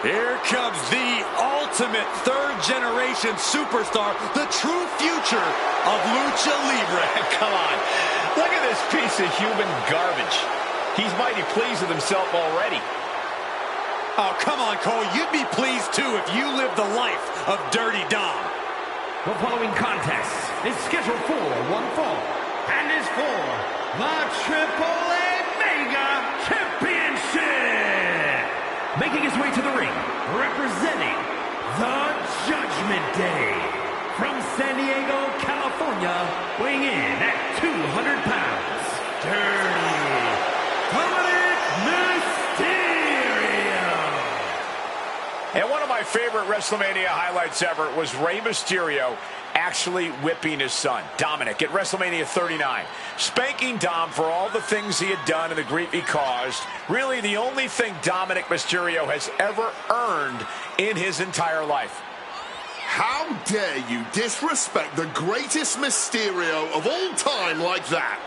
Here comes the ultimate third-generation superstar, the true future of Lucha Libre. Come on. Look at this piece of human garbage. He's mighty pleased with himself already. Oh, come on, Cole. You'd be pleased, too, if you lived the life of Dirty Dom. The following contest is scheduled for one fall and is for the Triple A Mega Championship. Making his way to the ring, representing the Judgment Day. From San Diego, California, weighing in at 200 pounds, Dirty Dominik Mysterio. And one of my favorite WrestleMania highlights ever was Rey Mysterio actually whipping his son, Dominik, at WrestleMania 39. Spanking Dom for all the things he had done and the grief he caused. Really the only thing Dominik Mysterio has ever earned in his entire life. How dare you disrespect the greatest Mysterio of all time like that?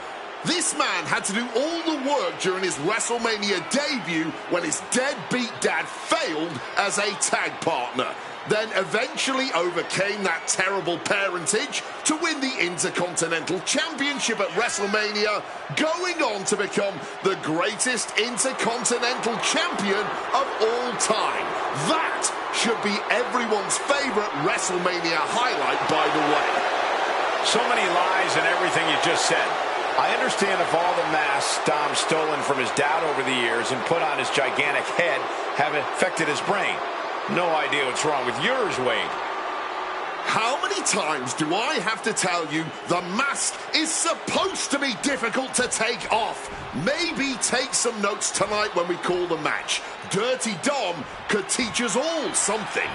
This man had to do all the work during his WrestleMania debut when his deadbeat dad failed as a tag partner. Then eventually overcame that terrible parentage to win the Intercontinental Championship at WrestleMania, going on to become the greatest Intercontinental Champion of all time. That should be everyone's favorite WrestleMania highlight, by the way. So many lies in everything you just said. I understand if all the masks Dom's stolen from his dad over the years and put on his gigantic head have affected his brain. No idea what's wrong with yours, Wade. How many times do I have to tell you the mask is supposed to be difficult to take off? Maybe take some notes tonight when we call the match. Dirty Dom could teach us all something.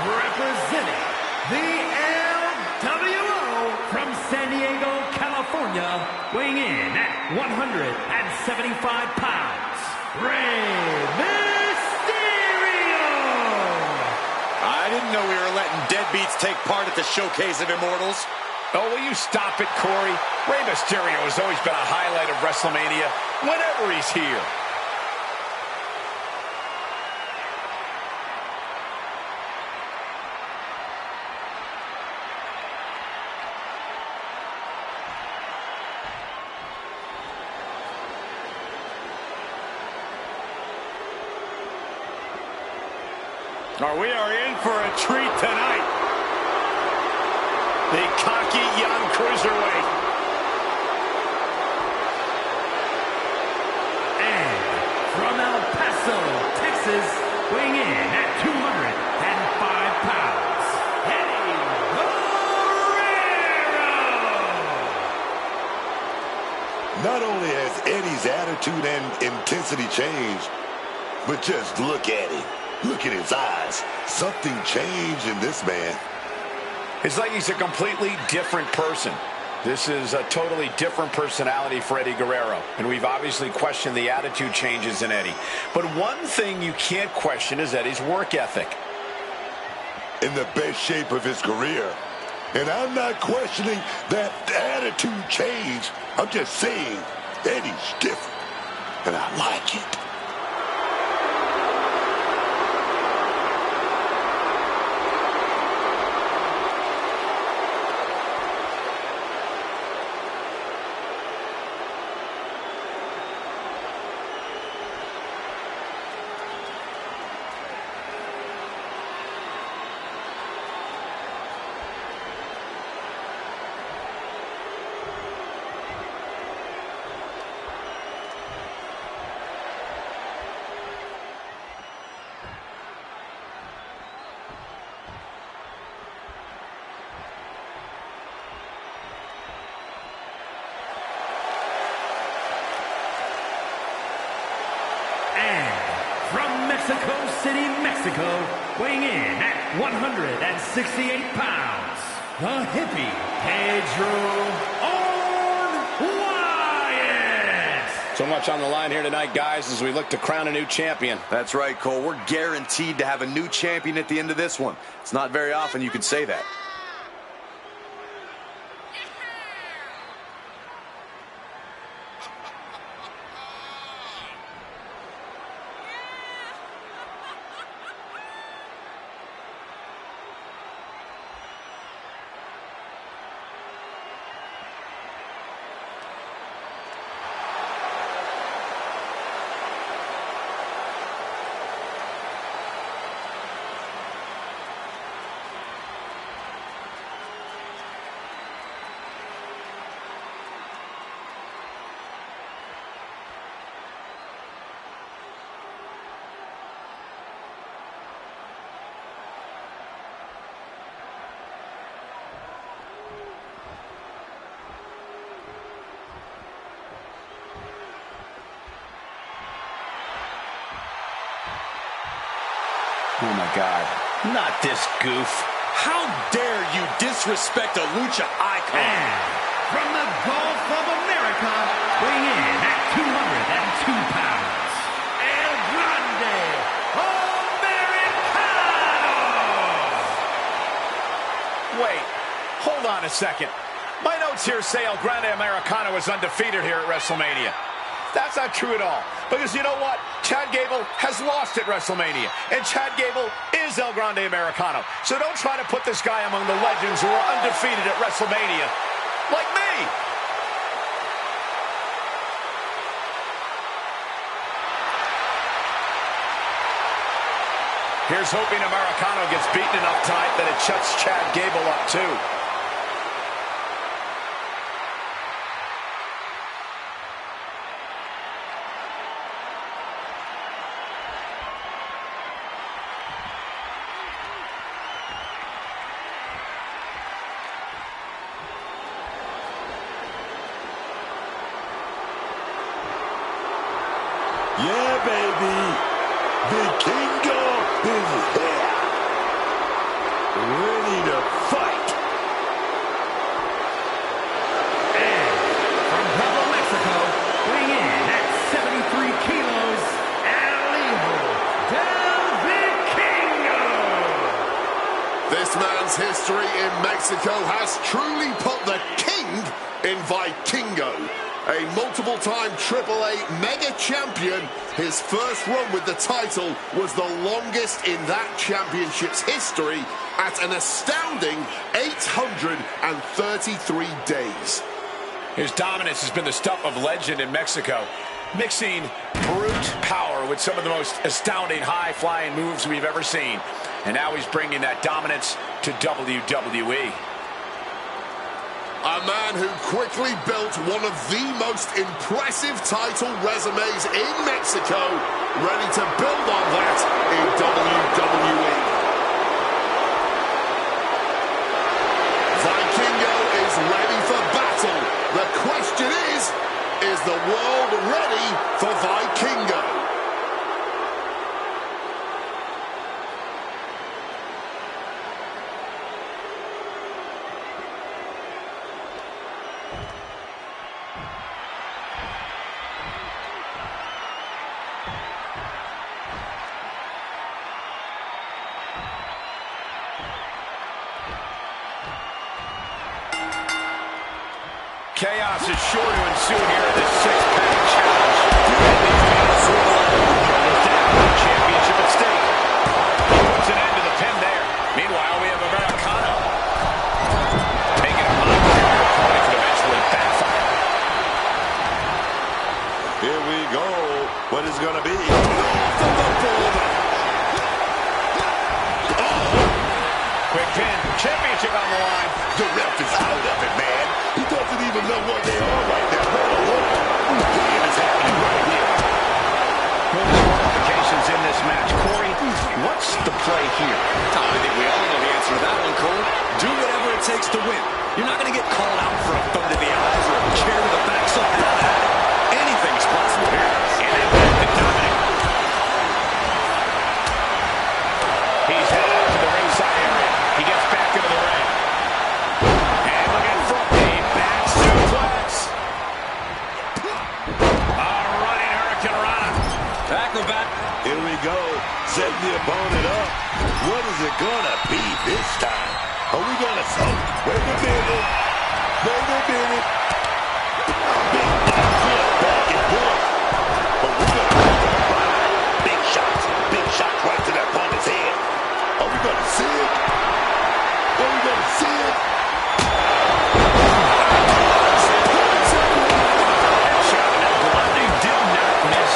Representing the LWO from San Diego, California, weighing in at 175 pounds, Rey Mysterio! I didn't know we were letting deadbeats take part at the Showcase of Immortals. Oh, will you stop it, Corey? Rey Mysterio has always been a highlight of WrestleMania whenever he's here. We are in for a treat tonight. The cocky young cruiserweight. And from El Paso, Texas, weighing in at 205 pounds, Guerrero! Not only has Eddie's attitude and intensity changed, but just look at him. Look at his eyes. Something changed in this man. It's like he's a completely different person. This is a totally different personality for Eddie Guerrero. And we've obviously questioned the attitude changes in Eddie. But one thing you can't question is Eddie's work ethic. In the best shape of his career. And I'm not questioning that attitude change. I'm just saying Eddie's different. And I like it. Mexico City, Mexico, weighing in at 168 pounds, the hippie, Pedro Wyatt. So much on the line here tonight, guys, as we look to crown a new champion. That's right, Cole. We're guaranteed to have a new champion at the end of this one. It's not very often you can say that. Oh, my God. Not this goof. How dare you disrespect a lucha icon? And from the Gulf of America, weighing in at 202 pounds, El Grande Americano! Wait, hold on a second. My notes here say El Grande Americano is undefeated here at WrestleMania. That's not true at all. Because you know what? Chad Gable has lost at WrestleMania. And Chad Gable is El Grande Americano. So don't try to put this guy among the legends who are undefeated at WrestleMania. Like me. Here's hoping Americano gets beaten enough tonight that it shuts Chad Gable up too. Yeah, baby. Vikingo is here. Ready to fight. And from Pueblo, Mexico, weighing in at 73 kilos, El Hijo del Vikingo. This man's history in Mexico has truly put the king in Vikingo. A multiple-time AAA mega champion, his first run with the title was the longest in that championship's history at an astounding 833 days. His dominance has been the stuff of legend in Mexico, mixing brute power with some of the most astounding high-flying moves we've ever seen. And now he's bringing that dominance to WWE. A man who quickly built one of the most impressive title resumes in Mexico, ready to build on that in WWE. Vikingo is ready for battle. The question is the world ready for Vikingo? Chaos is sure to ensue here in this six-pack challenge. Championship at stake. He puts an end to the pin there. Meanwhile, we have Americano taking a mind to your opponent could eventually backfire. Here we go. What is going to be? Quick pin. Championship on the line. The ref is out of it, man. He doesn't even know what they are right now. What game is happening right here? Well, there's qualifications in this match. Corey, what's the play here? I think we all know the answer to that one, Cole. Do whatever it takes to win. You're not going to get called out for a thumb to the eyes or a chair to the back, so have at it. Anything's possible here. And then back to Dominik. He's headed out to the ringside area. He gets back into the ring. bone it up. What is it gonna be this time? Are we gonna... Oh, wait a minute. Wait a minute. Back and forth. But we're gonna ride. Big shots right to that opponent's head. Are we gonna see it? Are we gonna see it? Headshot, and Grande did not miss.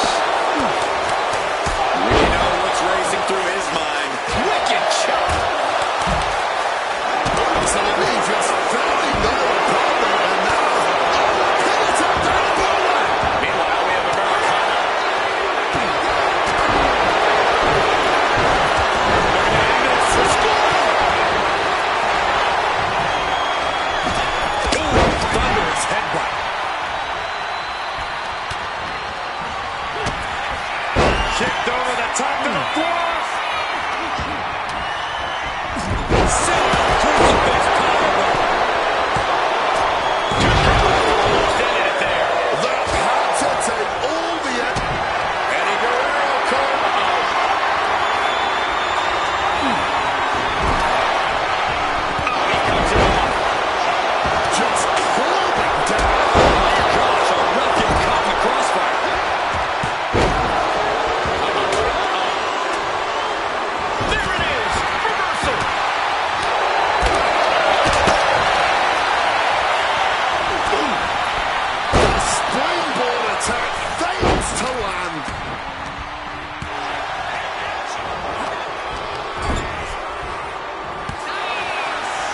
We know what's racing through his mind. Wicked shot. So he just fairly nailed the opponent, and now pin it up down below. Meanwhile, we have Americano. Thunderous headbutt. Kicked over the top to the floor. Ended it there. That had to take all the Eddie Guerrero called out. Oh, he comes in. just clubbing down. Gosh, a ref getting caught in the crossfire. There it is. Reversal. The springboard attack fails to land.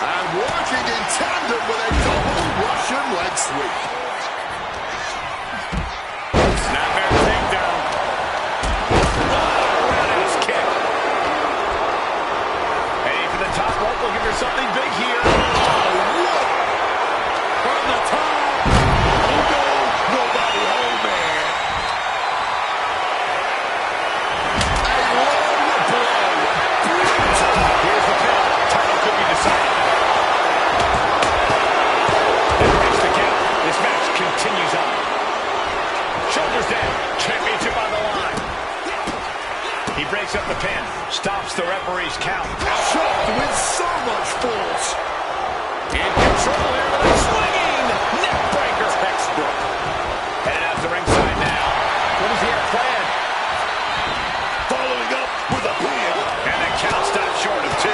And working in tandem with a double Russian leg sweep. Snapmare takedown. Roundhouse kick. Heading for the top rope, looking for something big here. From the top. Oh no, nobody home, man. A long blow. Here's the pin. Title could be decided. That breaks the count. This match continues on. Shoulders down. Championship on the line. He breaks up the pin. Stops the referee's count. Shot with so much force. In control here with a swinging neck breaker. Textbook. Headed out to ringside now. What does he have planned? Following up with a pin. And the count stops short of 2.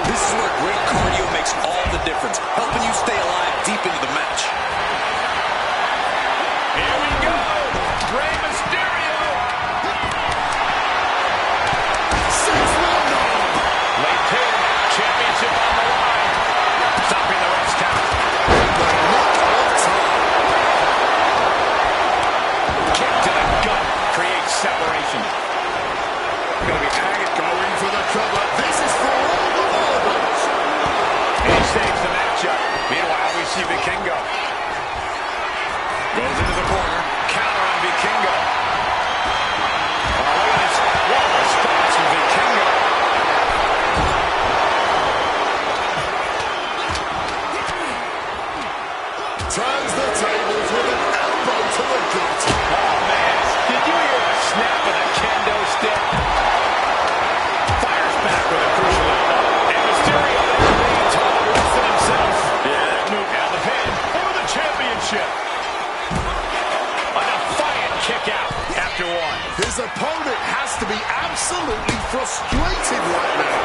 This is where great cardio makes all the difference, helping you stay alive deep into the match. Here we go. Rey Mysterio. 619. Late pin. Championship on the line. Stopping the ref's count. Kick to the gut. Creates separation. Gonna be Haggett going for the cover. This is for all the marbles. And he saves the matchup. Meanwhile, we see Vikingo. Goes into the corner. Counter on Vikingo. Oh, look at this. What a response from Vikingo. Turns the tables with an elbow to the gut. Oh, man. Did you hear the snap of the kendo stick? Fires back with a crucial elbow. And Mysterio there being told to listen himself. Yeah, that move. Now the pin for the championship. A defiant kick out after 1. His opponent has to be absolutely frustrated right now.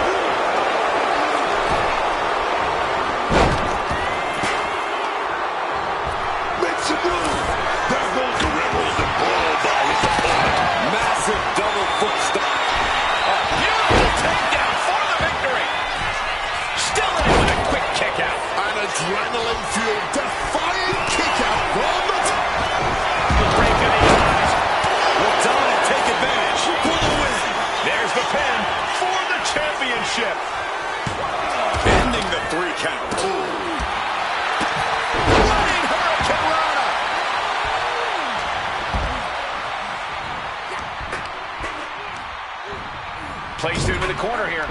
Make some room. There goes Guerrero the ball by his opponent. Massive double foot stomp. Beautiful takedown for the victory. Still in it with a quick kick out. An adrenaline-fueled, defying kick out from the top. The break in the eyes. Will Dominik take advantage for the win? There's the pin for the championship. Ending the 3 count. Running Hurricane Rana. Placed into the corner here.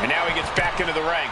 And now he gets back into the ring.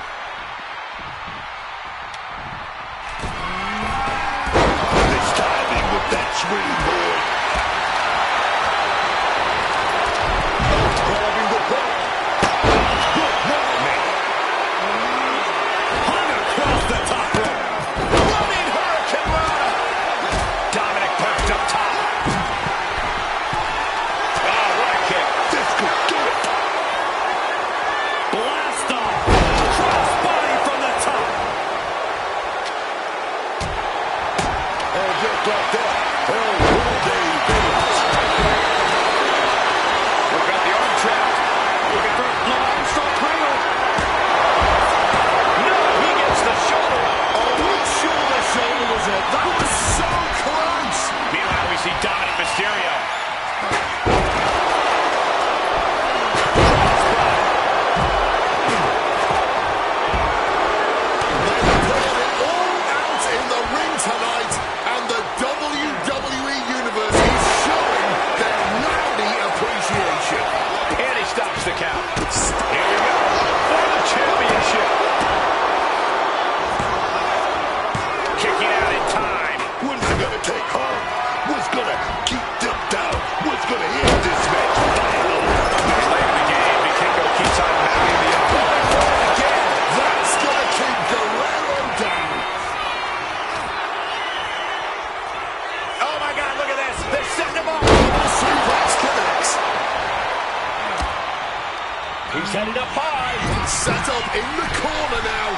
He's headed up high. Set up in the corner now.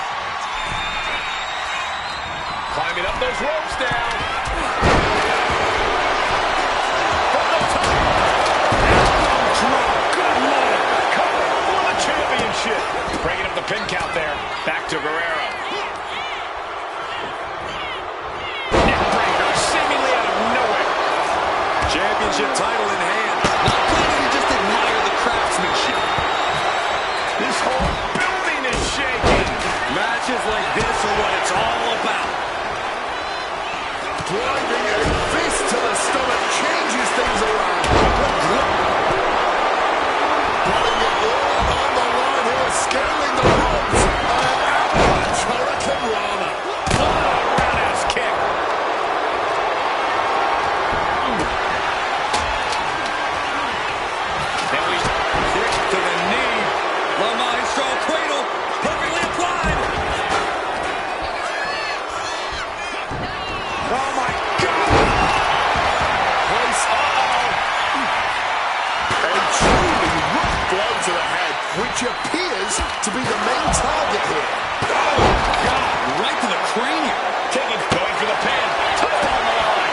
Climbing up those ropes now. Championship. Breaking up the pin count there. Back to Guerrero. Neckbreaker seemingly out of nowhere. Championship title in hand. Not planning to just admire the craftsmanship. This whole building is shaking. Matches like this are what it's all about. Driving a fist to the stomach changes things around. Putting it all on the line here, scaling the ropes. An avalanche hurricane Rana. Roundhouse kick. Then we kick to the knee. La Maestro cradle, perfectly applied. Oh my God! Place, a truly rough blow to the head, which appears to be the main target here. Oh, God, right to the cranium. Going for the pin. Title on the line.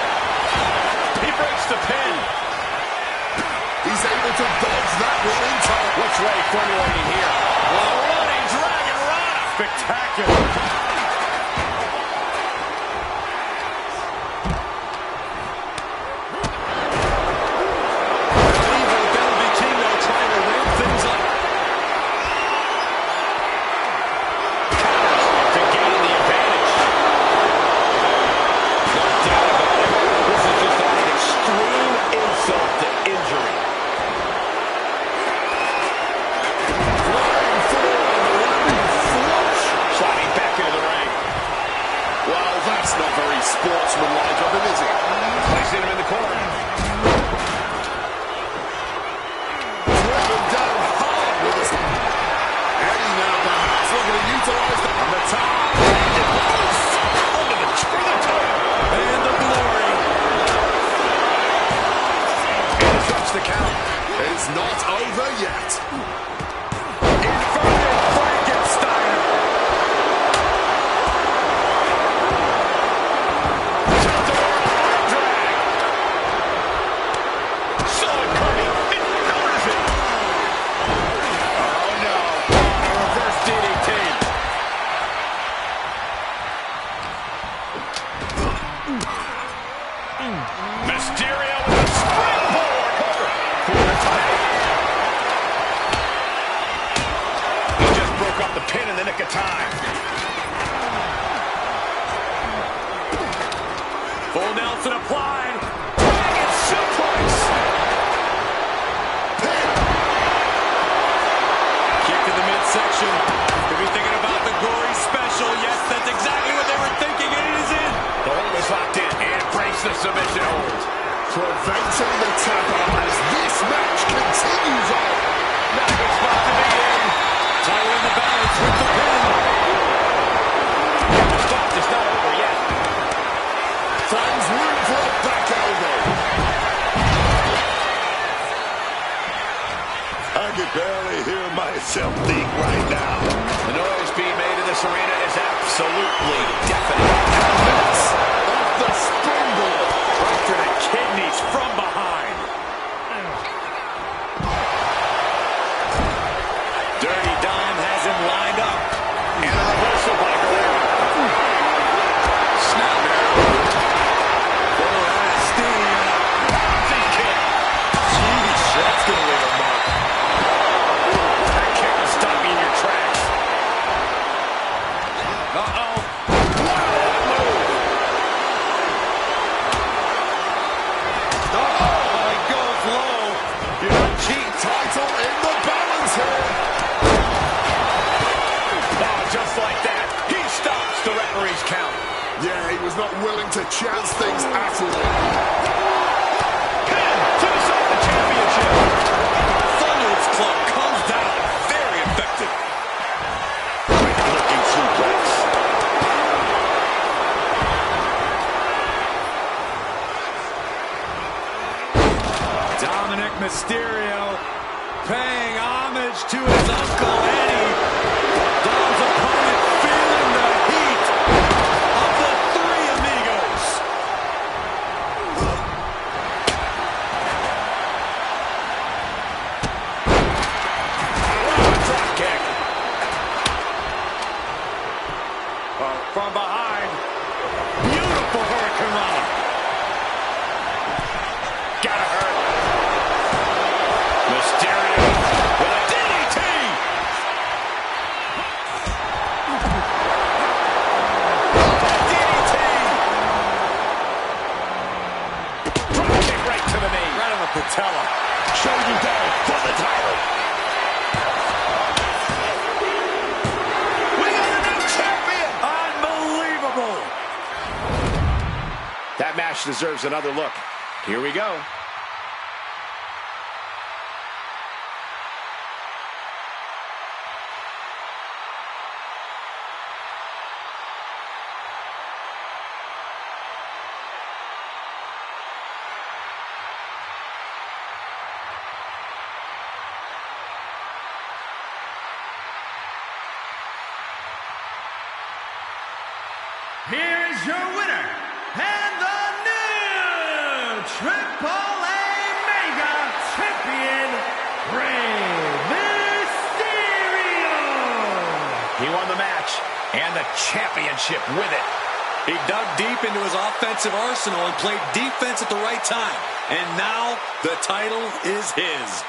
He breaks the pin. He's able to dodge that one in time. What's Ray formulating here? A running dragon rana. Spectacular. Vikingo trying to ramp things up. To gain the advantage. No doubt about it. This is just an extreme insult to injury. Flying forward on the landing flush. Sliding back into the ring. Well, that's not very sportsmanlike of him, is it? Placing him in the corner. Driven down hard with his... Eddie now perhaps looking to utilize the... On the top. Under the title. And the glory. And drops the count. It's not over yet. Inverted Frankenstein. Saw it coming. It counters it. Oh no. Reverse DDT. Mysterio with a springboard cover. For the title. He just broke up the pin in the nick of time. Full Nelson applied. Dragon suplex. Kick to the midsection. Could be thinking about the gory special. Yes, that's exactly what they were thinking, and it is in. The hold is locked in and breaks the submission hold. Preventing the tap out as this match continues on. Not a good spot to be in. Title in the balance with the pin. The spot is not over yet. Finds room for a back elbow. I can barely hear myself think right now. The noise being made in this arena is absolutely deafening. Mess off the springboard. Right to the kidneys from behind. Dirty Dime has him lined up. And a reversal by Guerrero. Snap arrow. Forward steam. Big kick. Jeez, that's going to leave a mark. That kick will stop you in your tracks. Uh-oh. Oh, he goes low. You know, cheat title in the balance here. Oh, just like that, he stops the referee's count. Yeah, he was not willing to chance things at all. Pin to decide the championship. Thunderous Club comes down. Very effective. Looking suplex. Dominik Mysterio paying homage to his uncle Eddie. Dom's opponent feeling the heat of the three amigos. Drop kick. From behind. Beautiful hurricanrana. Gotta hurt. Mysterio with a DDT. DDT. Drop kick right to the knee. Right on the patella. Shoulder down for the title. We got a new champion. Unbelievable. That match deserves another look. Here we go. Here is your winner, and the new Triple A Mega Champion, Rey Mysterio. He won the match and the championship with it. He dug deep into his offensive arsenal and played defense at the right time. And now the title is his.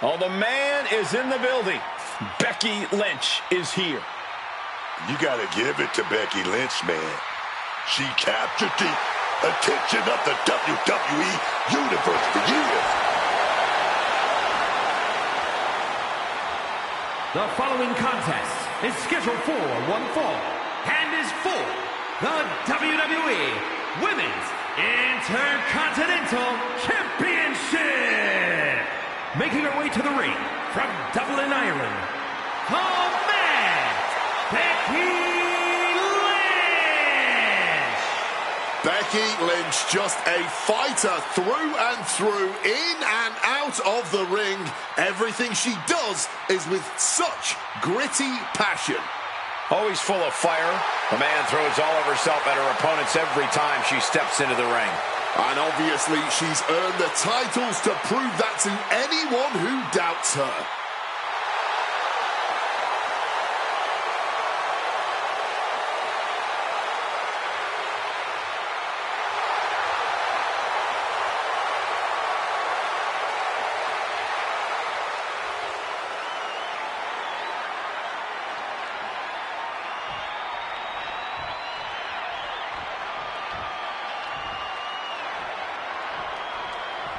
Oh, the man is in the building. Becky Lynch is here. You got to give it to Becky Lynch, man. She captured the attention of the WWE Universe for years. The following contest is scheduled for one fall and is for the WWE Women's Intercontinental Championship. Making her way to the ring from Dublin, Ireland, the man, Becky Lynch. Becky Lynch, just a fighter through and through, in and out of the ring. Everything she does is with such gritty passion. Always full of fire. The man throws all of herself at her opponents every time she steps into the ring. And obviously, she's earned the titles to prove that to anyone who doubts her.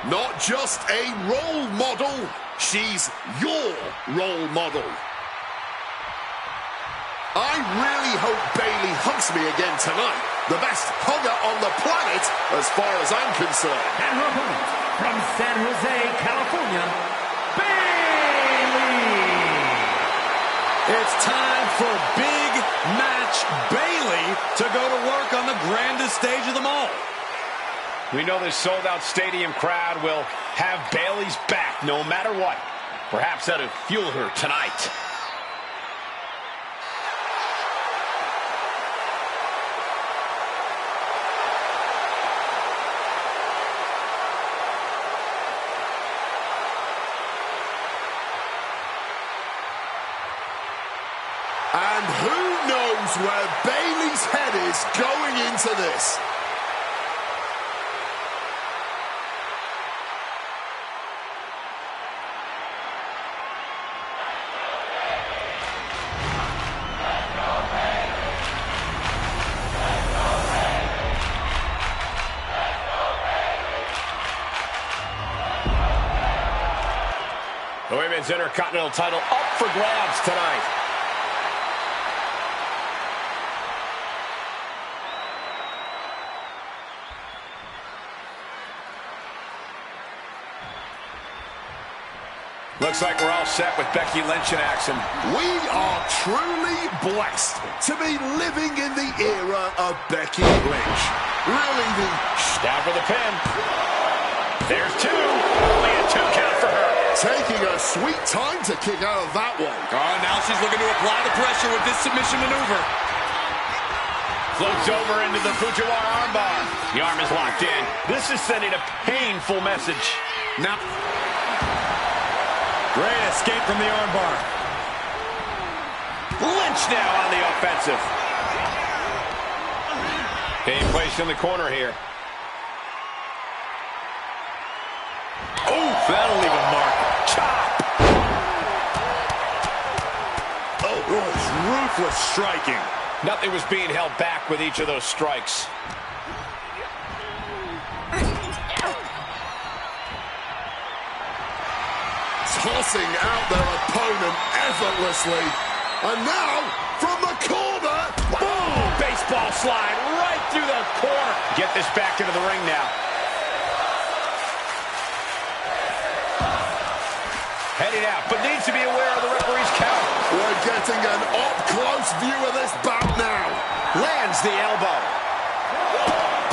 Not just a role model, she's your role model. I really hope Bayley hugs me again tonight. The best hugger on the planet, as far as I'm concerned. And her opponent, from San Jose, California, Bayley! It's time for Big Match Bayley to go to work on the grandest stage of them all. We know this sold-out stadium crowd will have Bayley's back no matter what. Perhaps that'll fuel her tonight. And who knows where Bayley's head is going into this? The Women's Intercontinental title up for grabs tonight. Looks like we're all set with Becky Lynch in action. We are truly blessed to be living in the era of Becky Lynch. Really the... Down for the pin. There's two. Only a 2 count for her. Taking a sweet time to kick out of that one. Oh, now she's looking to apply the pressure with this submission maneuver. Floats over into the Fujiwara armbar. The arm is locked in. This is sending a painful message. Now, great escape from the armbar. Lynch now on the offensive. Being placed in the corner here. Oh, that'll leave a mark. Chop! Oh, it's ruthless striking. Nothing was being held back with each of those strikes. Tossing out their opponent effortlessly. And now, from the corner, Boom! Baseball slide right through the corner. Get this back into the ring now. Heading out, but needs to be aware of the referee's count. we're getting an up-close view of this bout now. Lands the elbow.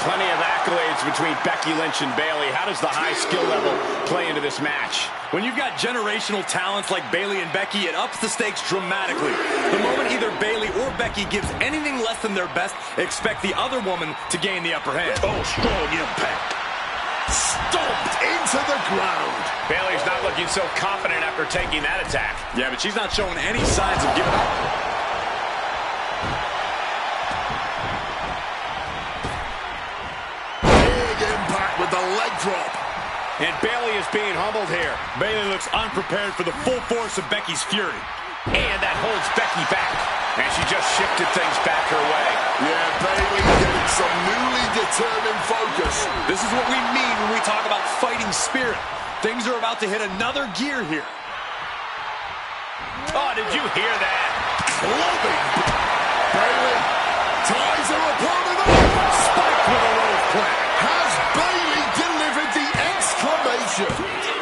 Plenty of accolades between Becky Lynch and Bayley. How does the high skill level play into this match? When you've got generational talents like Bayley and Becky, it ups the stakes dramatically. The moment either Bayley or Becky gives anything less than their best, expect the other woman to gain the upper hand. Oh, strong impact. Stomped into the ground. Bayley's not looking so confident after taking that attack. Yeah, but she's not showing any signs of giving up. Big impact with the leg drop. And Bayley is being humbled here. Bayley looks unprepared for the full force of Becky's fury. And that holds Becky back. And she just shifted things back her way. Yeah, Bayley getting some newly determined focus. This is what we mean when we talk about fighting spirit. Things are about to hit another gear here. Oh, did you hear that? Clubbing. Bayley ties her opponent up. Spike with a rope play. Has Bayley delivered the exclamation?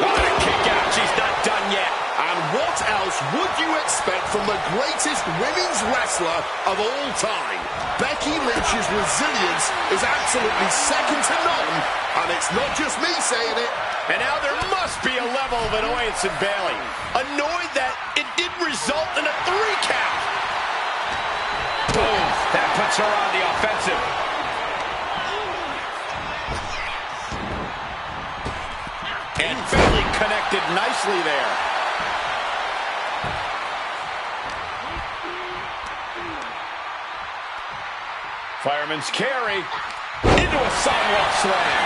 Oh, the kick out. She's not done yet. And what else would you expect from the greatest women's wrestler of all time? Becky Lynch's resilience is absolutely second to none, and it's not just me saying it. And now there must be a level of annoyance in Bayley. Annoyed that it didn't result in a 3 count. Boom. That puts her on the offensive. And Bayley connected nicely there. Fireman's carry into a sidewalk slam.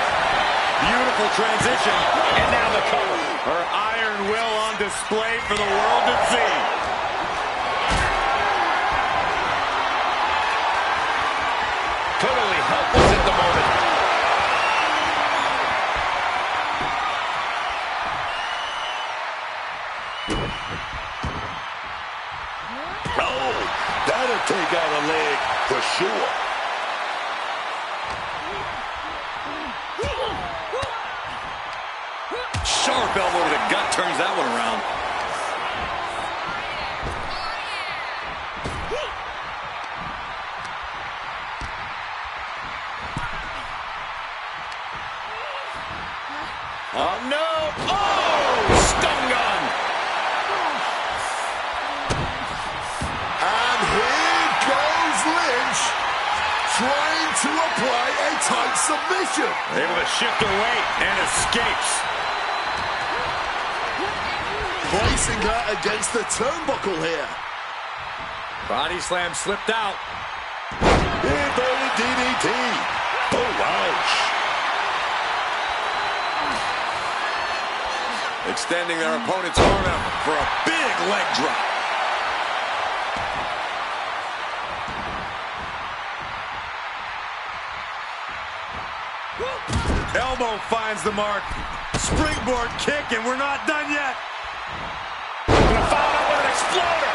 Beautiful transition. And now the cover. Her iron will on display for the world to see. Totally helpless at the moment. take out a leg for sure. Sharp elbow to the gut turns that one around. Oh, no. Oh, stun gun. And here goes Lynch, trying to apply a tight submission. Able to shift her weight and escapes. Placing her against the turnbuckle here. Body slam slipped out. Inverted DDT. Oh, ouch. Extending their opponent's arm out for a big leg drop. Elbow finds the mark. Springboard kick, and we're not done yet. Gonna follow up with an exploder.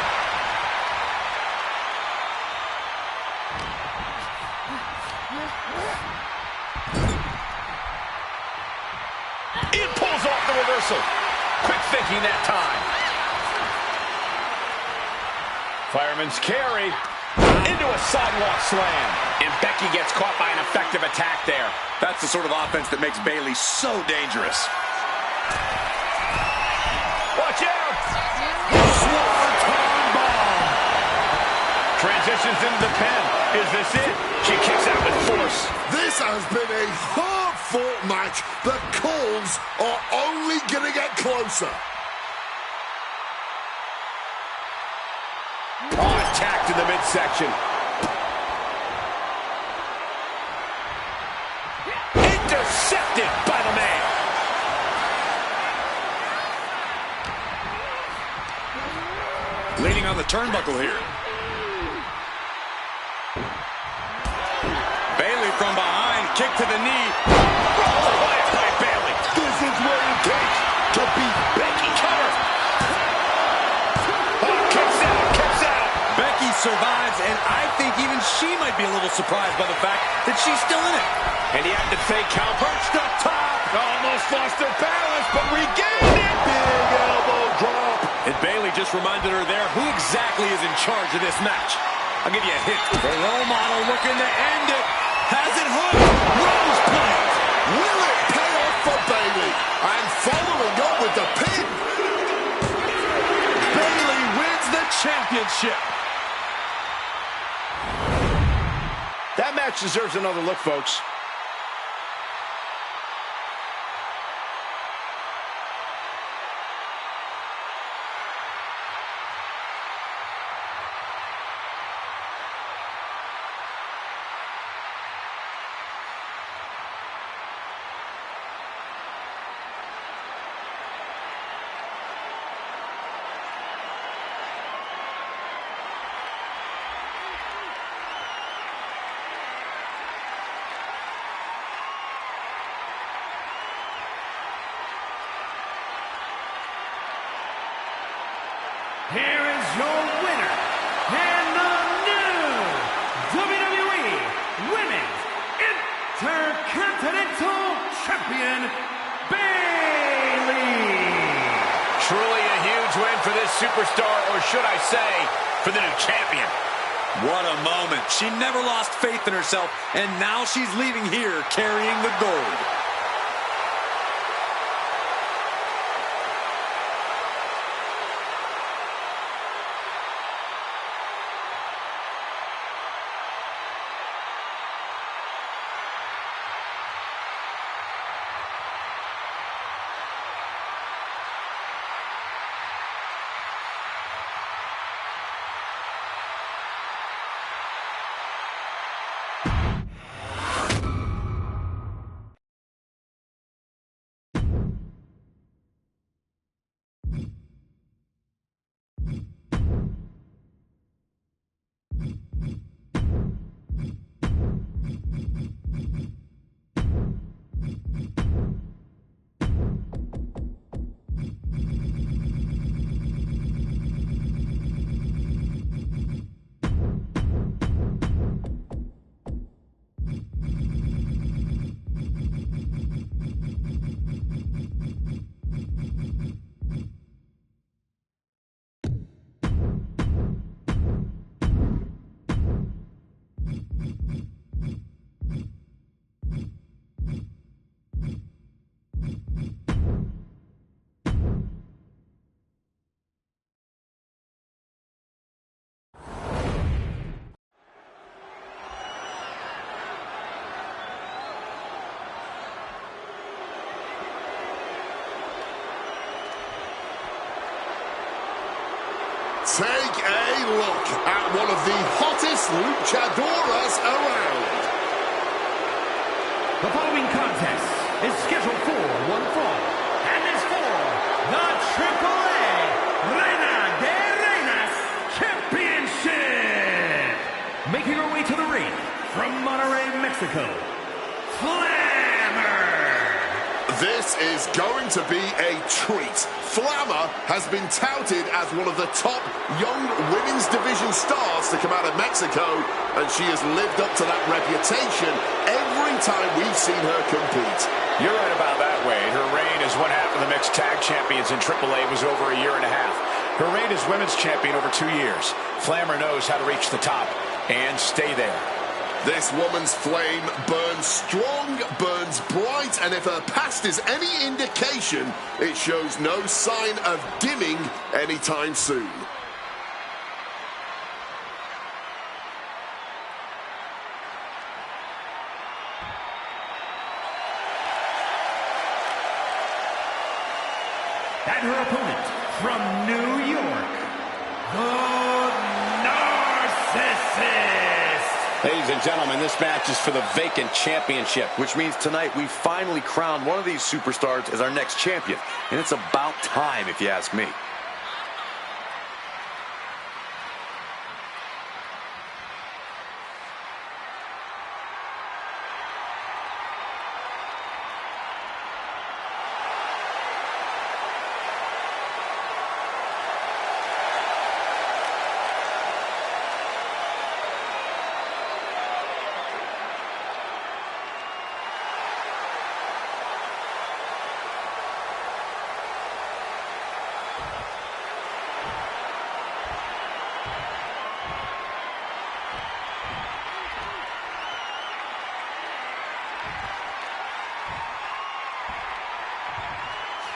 It pulls off the reversal. Quick thinking that time. Fireman's carry into a sidewalk slam. And Becky gets caught by an effective attack there. That's the sort of offense that makes Bayley so dangerous. Watch out! Swanton bomb. Transitions into the pin. Is this it? She kicks out with force. This has been a hard-fought match. The calls are only going to get closer. Oh, attacked in the midsection. Intercepted by the man. Leaning on the turnbuckle here. Bayley from behind, kick to the knee. Rolled away by Bayley. This is what it takes to beat Becky. Cover. Oh, kicks out. Becky survives, and I think even she might be a little surprised by the fact that she's still in it. And he had to fake count. Perched up top. Almost lost her balance, but regained it. Big elbow drop. And Bayley just reminded her there who exactly is in charge of this match. I'll give you a hint. The role model looking to end it. Has it hooked. Rose plant. Will it pay off for Bayley? And following up with the pin. Bayley wins the championship. That match deserves another look, folks. Here is your winner, and the new WWE Women's Intercontinental Champion, Bayley. Truly a huge win for this superstar, or should I say, for the new champion. What a moment. She never lost faith in herself, and now she's leaving here carrying the gold. Take a look at one of the hottest luchadoras around. The following contest is scheduled for one fall and is for the AAA Reina de Reinas Championship. Making her way to the ring from Monterrey, Mexico, Flammer. This is going to be a treat. Flammer has been touted as one of the top young women's division stars to come out of Mexico, and she has lived up to that reputation every time we've seen her compete. You're right about that, Wade. Her reign as one half of the mixed tag champions in AAA was over a year and a half. Her reign as women's champion over 2 years. Flammer knows how to reach the top and stay there. This woman's flame burns strong, burns bright, and if her past is any indication, it shows no sign of dimming anytime soon. And her opponent from New York, the Narcissist. Ladies and gentlemen, this match is for the vacant championship. Which means tonight we finally crowned one of these superstars as our next champion. And it's about time, if you ask me.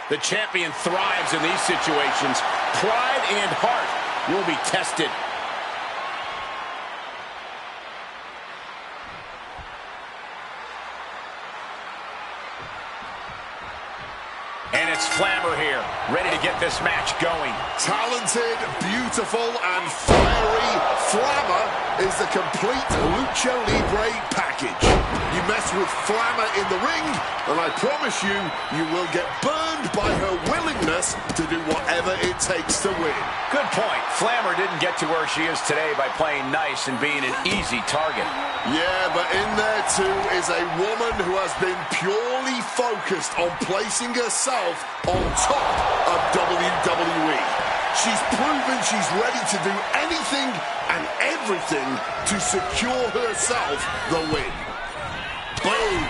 The champion thrives in these situations. Pride and heart will be tested. And it's Flammer here, ready to get this match going. Talented, beautiful, and fiery, Flammer is the complete Lucha Libre package. You mess with Flammer in the ring, and I promise you, you will get burned by her willingness to do whatever it takes to win. Good point. Flammer didn't get to where she is today by playing nice and being an easy target. Yeah, but in there too is a woman who has been purely focused on placing herself on top of WWE. She's proven she's ready to do anything and everything to secure herself the win. Boom!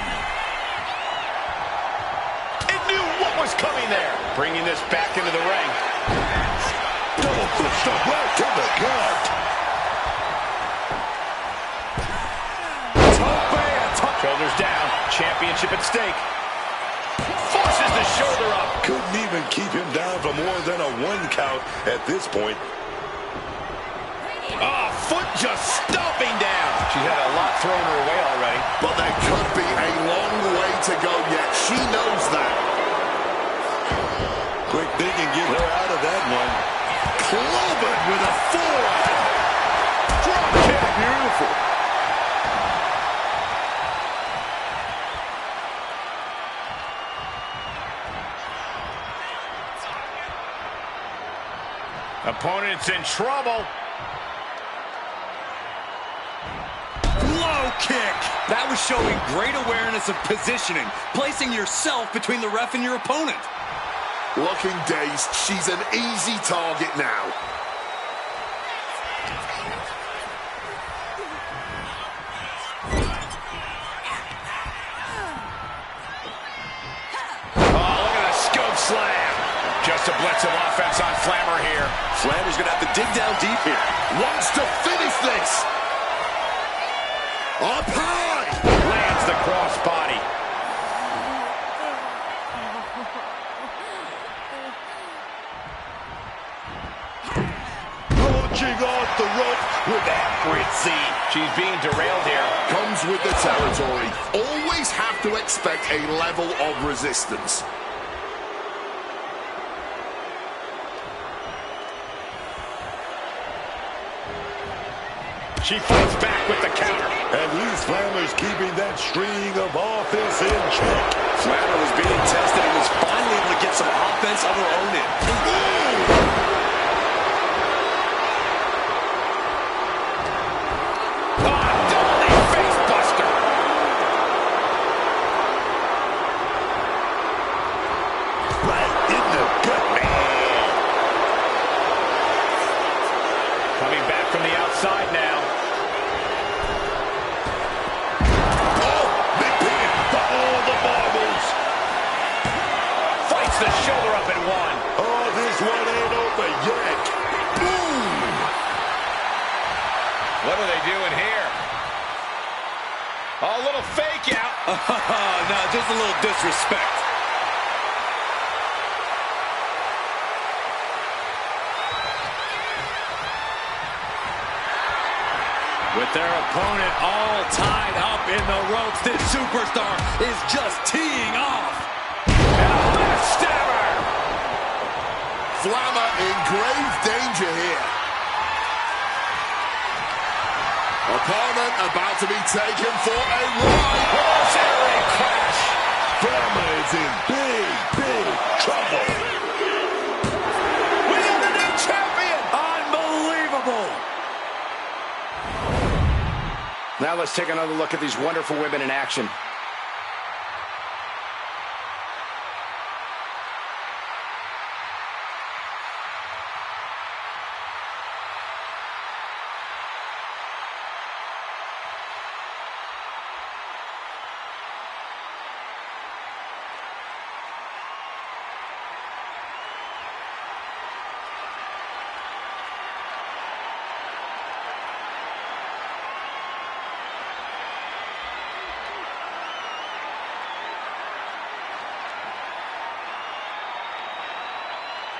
It knew what was coming there. Bringing this back into the ring. Double foot stomp right to the gut. Shoulders down. Championship at stake. Forces the shoulder up. Couldn't even keep him down for more than a 1 count at this point. Oh, foot just stomping down. She's had a lot thrown her way already. But there could be a long way to go yet. She knows that. Quick thinking, get her out of that one. Clobbered with a forearm. Drop kick, beautiful. Opponent's in trouble. Low kick! That was showing great awareness of positioning, placing yourself between the ref and your opponent. Looking dazed, she's an easy target now. Oh, look at the scope slam. Just a blitz of offense on Flammer here. Flammer's gonna have to dig down deep here. Wants to finish this. Up high. Lands the cross body. Launching off the rope with accuracy. She's being derailed here. Comes with the territory. Always have to expect a level of resistance. She fights back with the counter. At least Flammer's keeping that string of offense in check. Flammer was being tested and was finally able to get some offense of her own in. What are they doing here? Oh, a little fake out. No, just a little disrespect. With their opponent all tied up in the ropes, this superstar is just teeing off. And a left stabber. Flammer in grave danger here. Opponent about to be taken for a ride. Horse crash. Flammer is in big trouble. We have the new champion. Unbelievable. Now let's take another look at these wonderful women in action.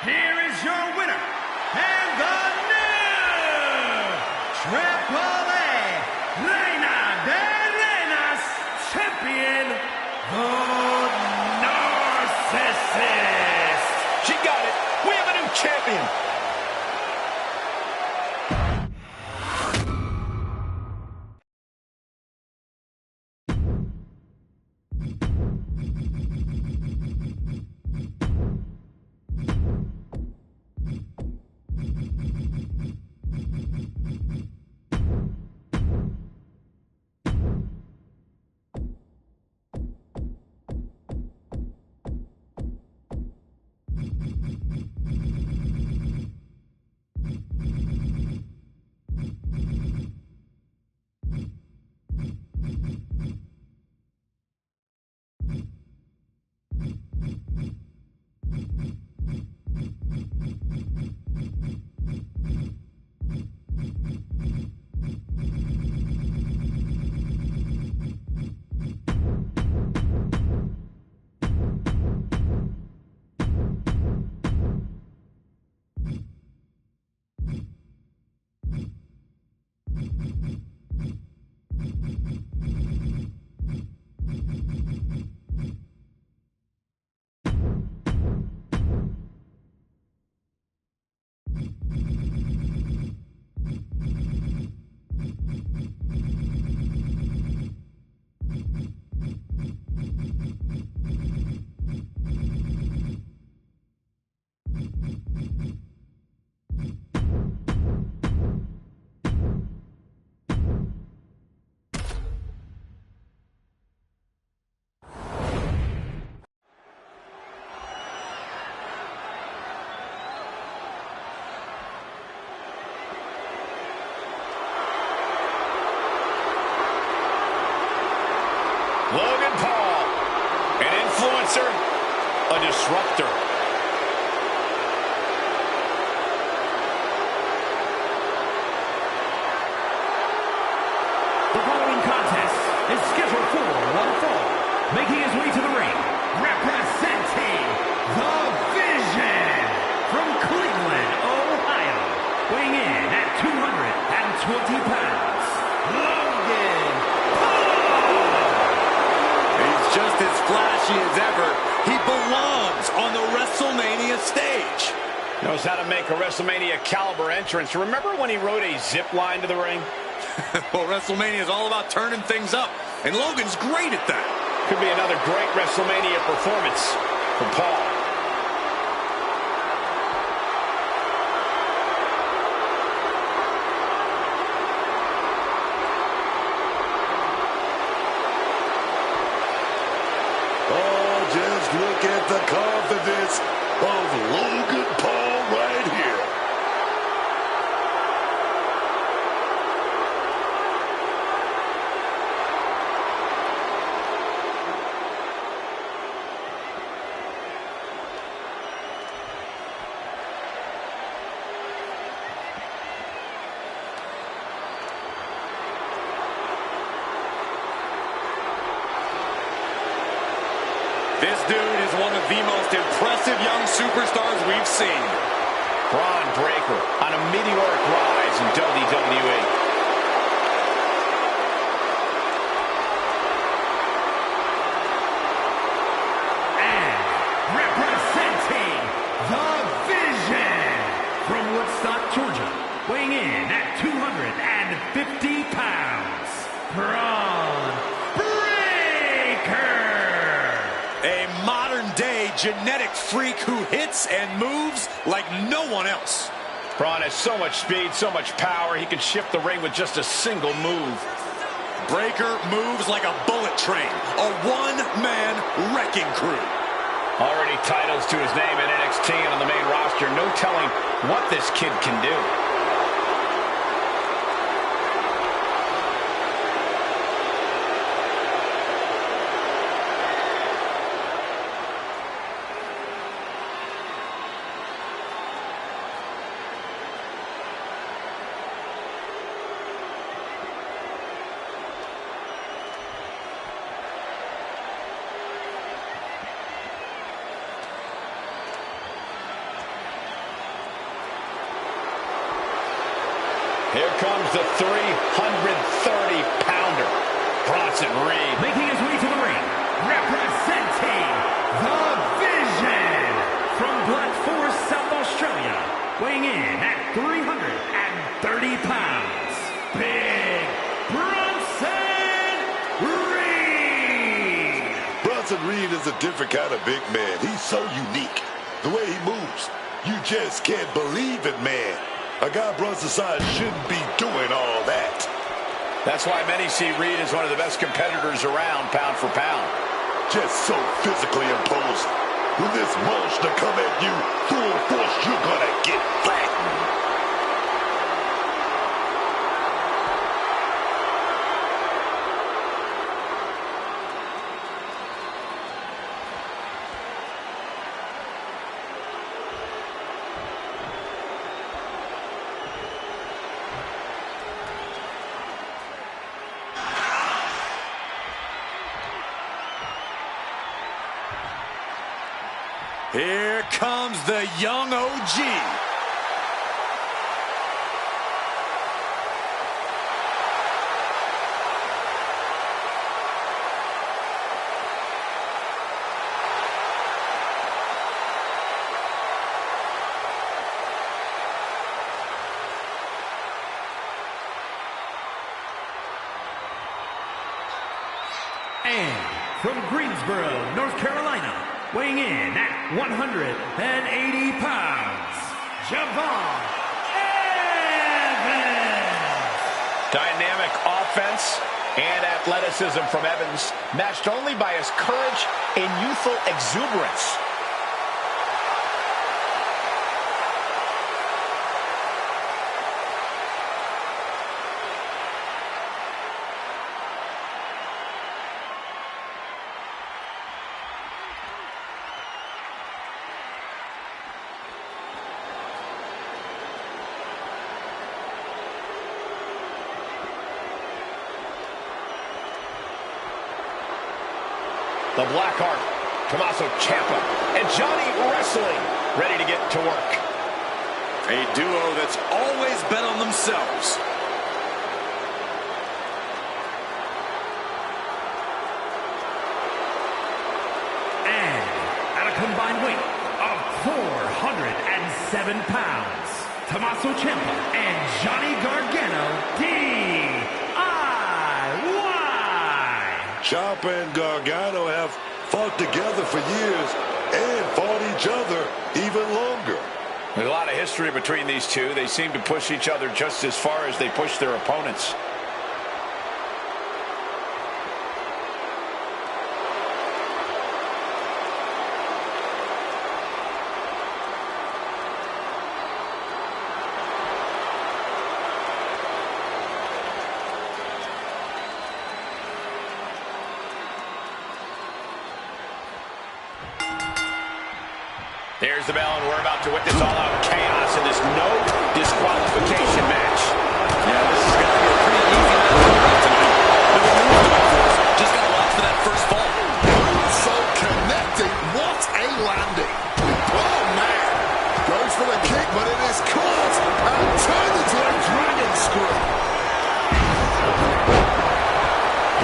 Here is your winner, and the new Triple A Reina de Reinas champion, the Narcissist. She got it. We have a new champion. Logan Paul, an influencer, a disruptor. The following contest is scheduled for one fall. Making his way to the ring, representing the Vision from Cleveland, Ohio. Weighing in at 220 pounds, Logan Paul. He's just as flashy as ever. He belongs on the WrestleMania stage. Knows how to make a WrestleMania caliber entrance. Remember when he rode a zip line to the ring? Well, WrestleMania is all about turning things up, and Logan's great at that. Could be another great WrestleMania performance from Paul. Oh, just look at the confidence of Logan Paul right here. This dude is one of the most impressive young superstars we've seen. Braun Breaker on a meteoric rise in WWE. And representing the Vision from Woodstock, Georgia, weighing in at 250 pounds, Braun Breaker. A modern-day genetic freak who hits and moves like no one else. Braun has so much speed, so much power, he can shift the ring with just a single move. Breaker moves like a bullet train, a one-man wrecking crew. Already titles to his name in NXT and on the main roster. No telling what this kid can do. Here comes the 330-pounder, Bronson Reed. Making his way to the ring, representing the Vision from Black Forest, South Australia, weighing in at 330 pounds, Big Bronson Reed. Bronson Reed is a different kind of big man. He's so unique. The way he moves, you just can't believe it, man. A guy Brunson's size shouldn't be doing all that. That's why many see Reed as one of the best competitors around, pound for pound. Just so physically imposing. When this monster come at you full force, you're gonna get flattened. Here comes the young OG. And from Greensboro, North Carolina, weighing in at 180 pounds, Javon Evans. Dynamic offense and athleticism from Evans, matched only by his courage and youthful exuberance. The Blackheart, Tommaso Ciampa, and Johnny Wrestling ready to get to work. A duo that's always bet on themselves. And at a combined weight of 407 pounds, Tommaso Ciampa and Johnny Gargano, DIY. Ciampa and Gargano have fought together for years and fought each other even longer. There's a lot of history between these two. They seem to push each other just as far as they push their opponents. There's the bell, and we're about to witness all-out chaos in this no disqualification match. Yeah, this is going to be a pretty easy match tonight. No moves to enforce. Just got to watch for that first fall. So connecting. What a landing. Oh, man. Goes for the kick, but it is caught and turned into a dragon screw.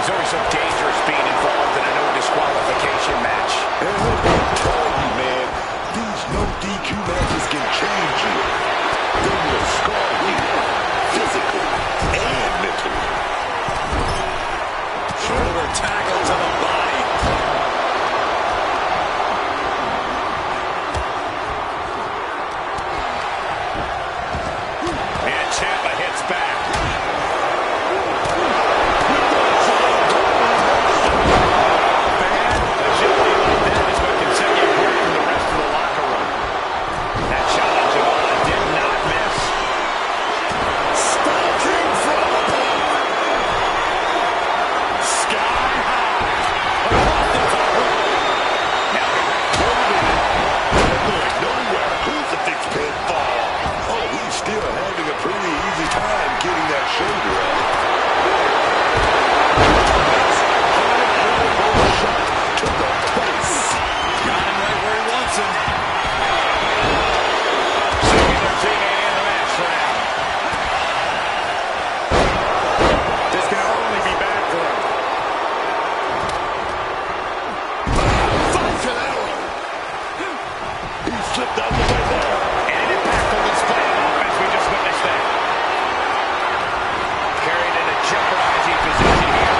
It's always so dangerous being involved in a no disqualification match. And let me tell you, man, these no DQ matches can change you. They will scar you physically and mentally. Shoulder tackle to the body. And Ciampa hits back. Bad agility like that is what can set you apart from the rest of the locker room. That shot at Jamal did not miss. Stalking from above. Sky high. Across the top rope. Now holding it. Going nowhere. Crucifix pinfall. Oh, he's still having a pretty easy time getting that shoulder up. Shot to the face. Got him right where he wants him. Saving their teammate in the match for now. This can only be bad for him. Falcon arrow. He slipped out the way there. And an impactful display of offense we just witnessed there. Carried in a jeopardizing position here.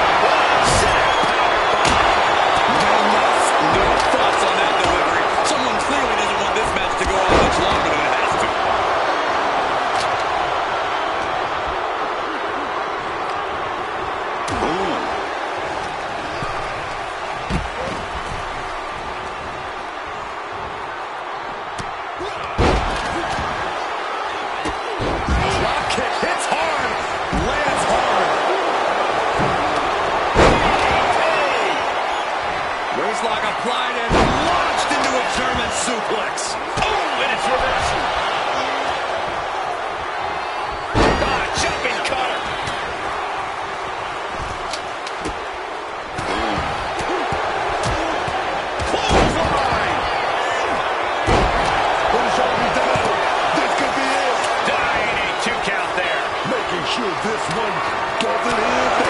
No thoughts on that delivery. Someone clearly doesn't want this match to go on much longer than it has to. Drop kick hits hard. Lands hard. Waistlock applied and launched into a German suplex. Oh, and it's reversed. Jumping cutter. Clothesline. Who's already down? This could be it. Dying a 2 count there. Making sure this one doesn't end.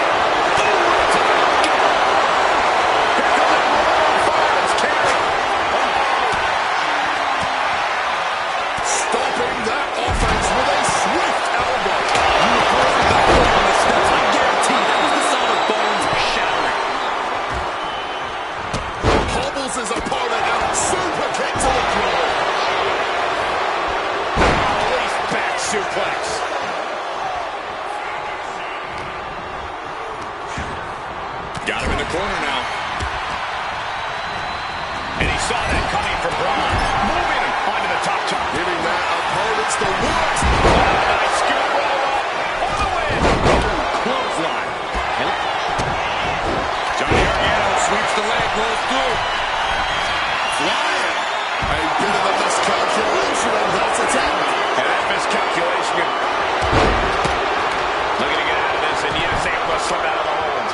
Stopping that offense with a swift elbow. On the steps, I guarantee that was the sound of bones shattering. Hobbles his opponent out. Super kick to the jaw. Release back suplex. Got him in the corner now. And he saw that coming from Braun. Moving him onto the top. Giving that opponents the works. Nice scoop roll up. For the win. Clothesline. Johnny Gargano sweeps the leg, rolls through. Flying. A bit of a miscalculation on that attempt. And that miscalculation. Looking to get out of this, and yes, able to slip out of the hold.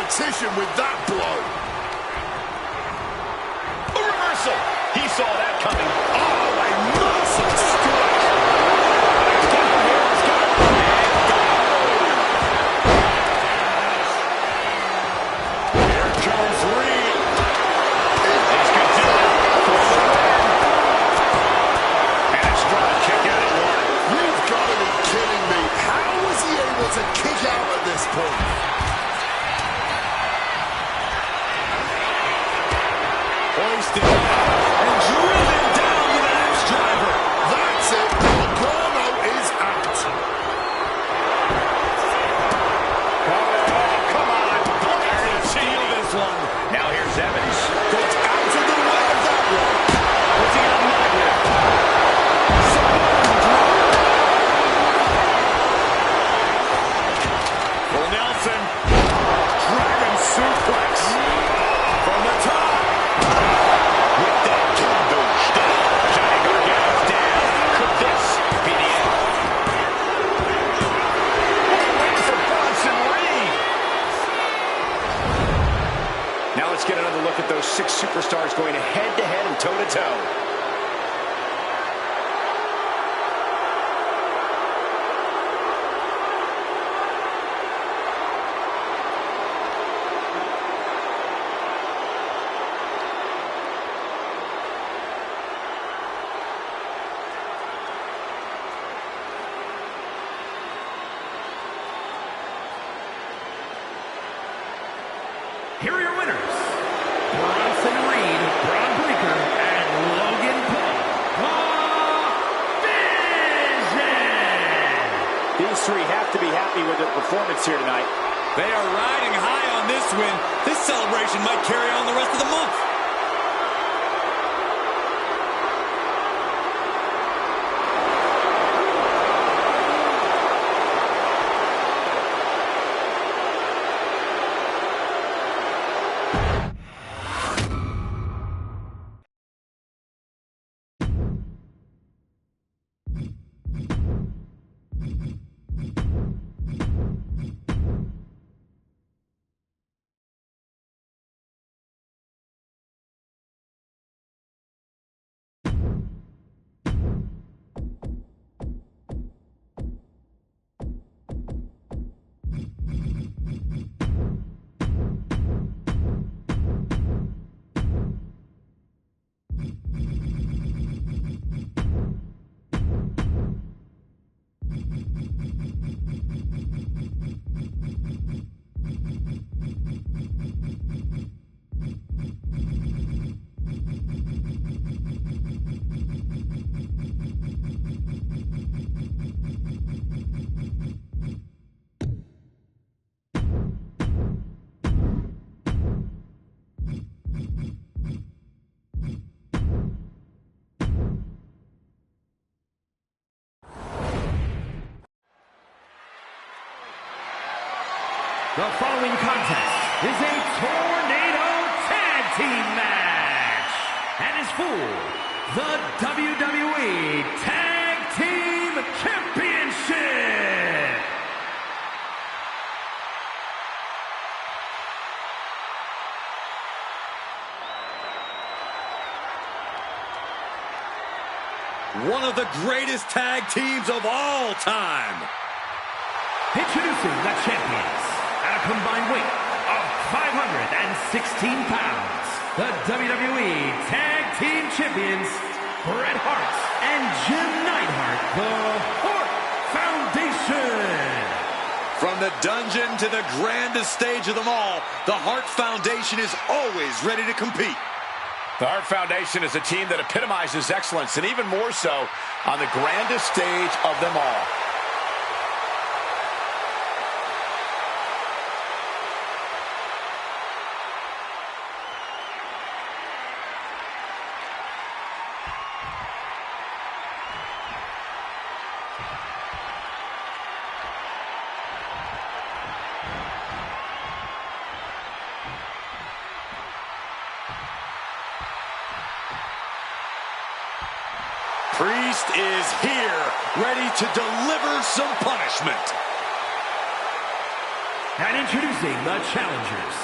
competition with that blow. A reversal. He saw that coming. Oh, a merciless strike. Here comes Reed. This could do it for the win. And a strong kick out at one. You've got to be kidding me. How was he able to kick out at this point? Hoisted and driven down with an axe driver. That's it. Gargano is out. Oh, come on. Blazing seal this one. Now here's Evans. Got out of the way of that one. What's he got in mind here? For Nelson. Dragon suplex. From the top. With that kendo stick. Johnny Gargano's down. Could this be the end? What a win for Bronson Reed. Now let's get another look at those 6 superstars going head-to-head and toe-to-toe. Here are your winners, Bronson Reed, Braun Breaker, and Logan Paul. Vision! These three have to be happy with their performance here tonight. They are riding high on this win. This celebration might carry on the rest of the month. The following contest is a tornado tag team match and is for the WWE Tag Team Championship. One of the greatest tag teams of all time. Introducing the champions at a combined weight of 516 pounds. The WWE Tag Team Champions, Bret Hart and Jim Neidhart, the Hart Foundation. From the dungeon to the grandest stage of them all, the Hart Foundation is always ready to compete. The Hart Foundation is a team that epitomizes excellence, and even more so on the grandest stage of them all. Priest is here, ready to deliver some punishment. And introducing the challengers.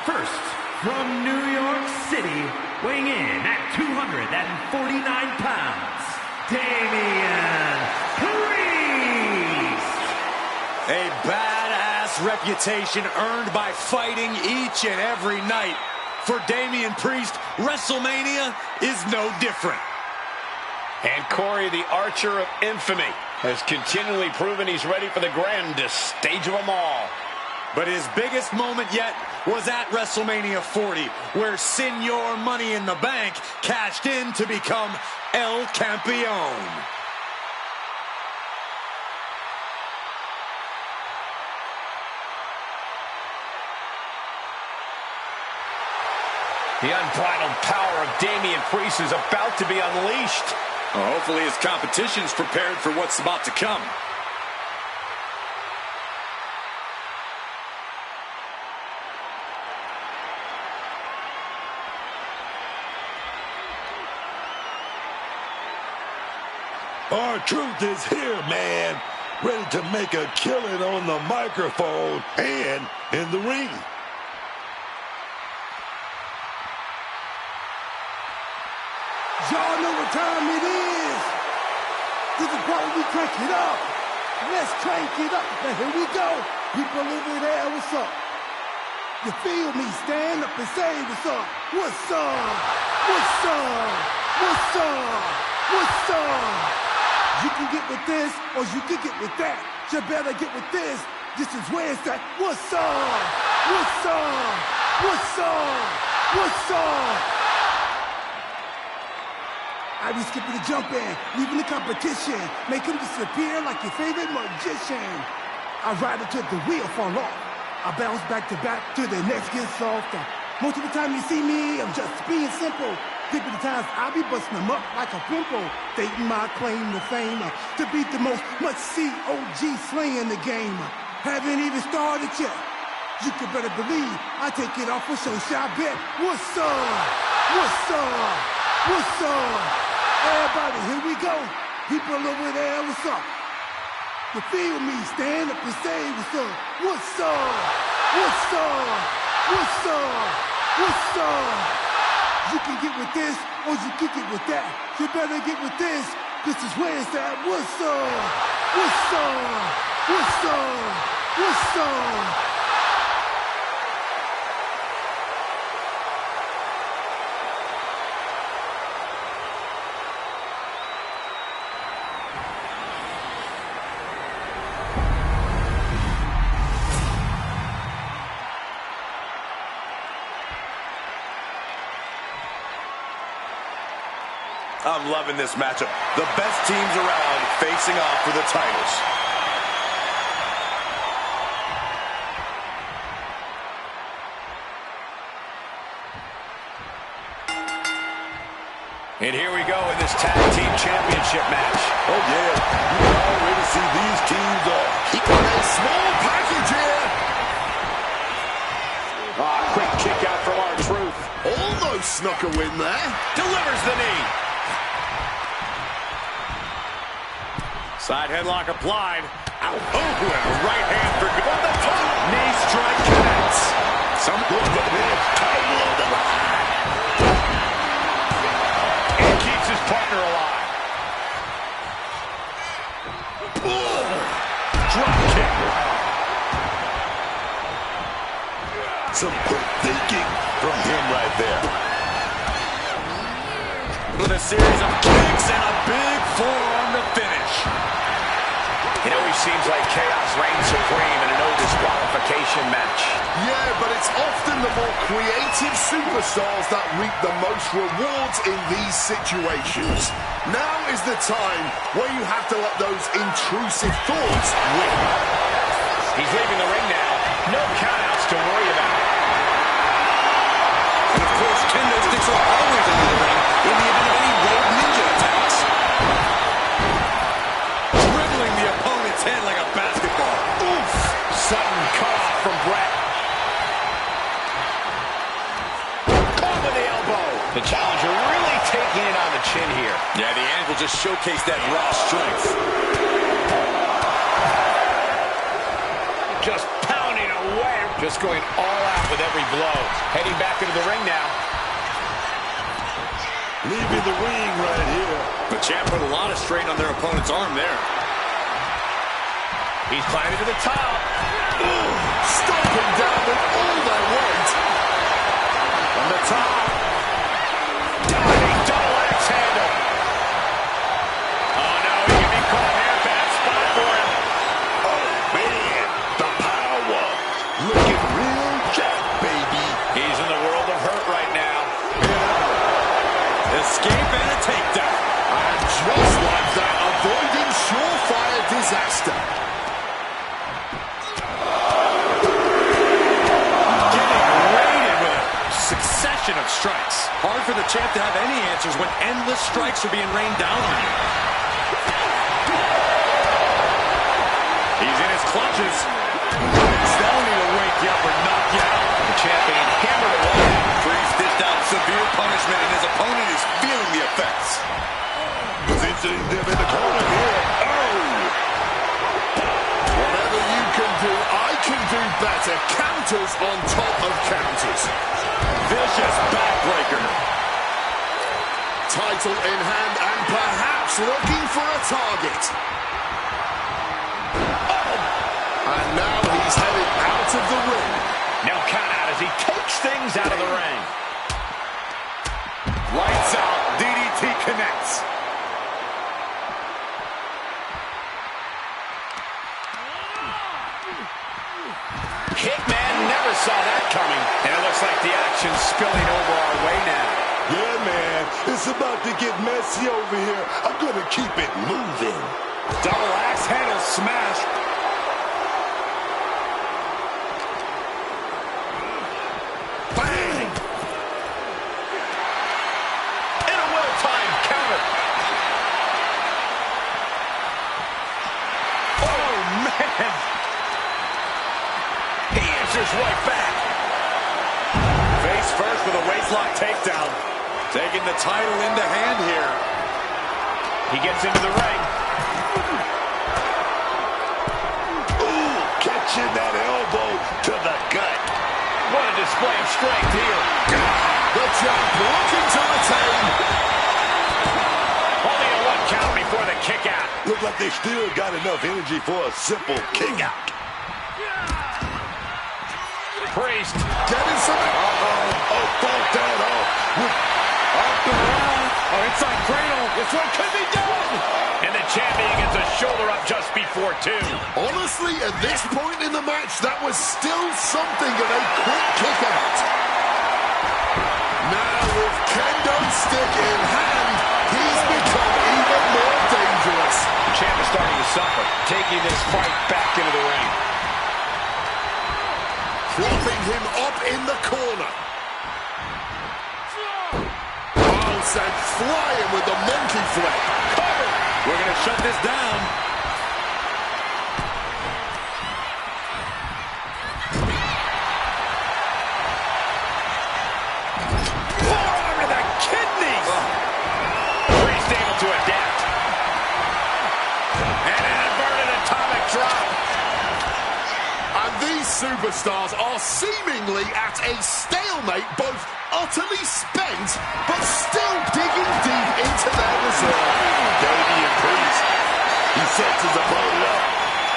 First, from New York City, weighing in at 249 pounds, Damian Priest. A badass reputation earned by fighting each and every night. For Damian Priest, WrestleMania is no different. And Corey, the Archer of Infamy, has continually proven he's ready for the grandest stage of them all. But his biggest moment yet was at WrestleMania 40, where Senor Money in the Bank cashed in to become El Campeón. The unbridled power of Damian Priest is about to be unleashed. Well, hopefully his competition's prepared for what's about to come. Our truth is here, man. Ready to make a killing on the microphone and in the ring. Y'all know what time it is. This is why we crank it up. Let's crank it up. Now here we go. People over there, what's up? You feel me? Stand up and say what's up. What's up? What's up? What's up? What's up? You can get with this or you can get with that. You better get with this. This is where it's at. What's up? What's up? What's up? What's up? I be skipping the jump in, leaving the competition, make him disappear like your favorite magician. I ride until the wheel fall off. I bounce back to back till the next gets softer. Most of the time you see me, I'm just being simple. Deep in the times I be busting them up like a pimple. Stating my claim to fame, to be the most must-see OG slaying the game. Haven't even started yet. You can better believe I take it off for show shot bet. What's up? What's up? What's up? Everybody, here we go. People over there, what's up? You feel me? Stand up and say what's up. What's up? What's up? What's up? What's up? You can get with this or you can get with that. You better get with this. This is where it's at. What's up? What's up? What's up? What's up? I'm loving this matchup. The best teams around facing off for the titles. And here we go in this tag team championship match. Oh, yeah. You can already see these teams are Got a small package here. Quick kick out from R-Truth. Almost snuck a win there. Delivers the knee. Side headlock applied. Ow. Oh, and a right hand for good. On the top. Knee strike connects. Some good below the line. And keeps his partner alive. drop kick. Some quick thinking from him right there. With a series of kicks and a big forearm to finish. It always seems like chaos reigns supreme in a no disqualification match. Yeah, but it's often the more creative superstars that reap the most rewards in these situations. Now is the time where you have to let those intrusive thoughts win. He's leaving the ring now. No countouts to worry about. And of course, kendo sticks are always in the ring in the event of any road ninja attacks. Dribbling the opponent's head like a basketball. Oof! Sudden cutoff from Brett. Caught with the elbow. The challenger really taking it on the chin here. Yeah, the angle just showcased that raw strength. Just pounding away. Just going all out with every blow. Heading back into the ring now. Leaving the ring right here. The champ put a lot of strain on their opponent's arm there. He's climbing to the top. Stomping down with all their weight. On the top. Diving double axe handle. Oh no, he can be caught here. Bad spot for him. Oh man, the power. Looking real jack, baby. He's in the world of hurt right now. Escape and a takedown. And just like that, avoiding surefire disaster. Getting raided with a succession of strikes. Hard for the champ to have any answers when endless strikes are being rained down on him. He's in his clutches. That'll need to wake you up or knock you out. The champion hammered away. Freeze dished out severe punishment, and his opponent is feeling the effects. Positioning them in the corner here. Oh! Whatever you can do, I can do better. Counters on top of counters. Vicious backbreaker. Title in hand and perhaps looking for a target. And now he's headed out of the ring. Now count out as he takes things out of the ring. Lights out. DDT connects. Hitman never saw that coming. And it looks like the action's spilling over our way now. Yeah, man. It's about to get messy over here. I'm going to keep it moving. Double axe handle smash. Bang! And a well-timed counter. Oh, man! He answers right back. Face first with a waistlock takedown. Taking the title into hand here. He gets into the ring. Ooh, catching that elbow to the gut. What a display of strength here. The champ looking to retain. Only a one count before the kick out. Look like they still got enough energy for a simple kick out. Priest. Getting some... Oh, fought that off. Up and around. Oh, inside cradle. This one could be done. And the champion gets a shoulder up just before two. Honestly, at this point in the match, that was still something of a quick kick out. Now with kendo stick in hand, he's become even more dangerous. The champ is starting to suffer, taking this fight back into the ring. Propping him up in the corner. And flying with the monkey flip. Cover. We're going to shut this down. Forearm to the kidneys. Priest able to adapt. And an inverted atomic drop. And these superstars are seemingly at a stalemate, both utterly spent, but still digging deep into their reserve. Damian Priest, he sets his opponent up.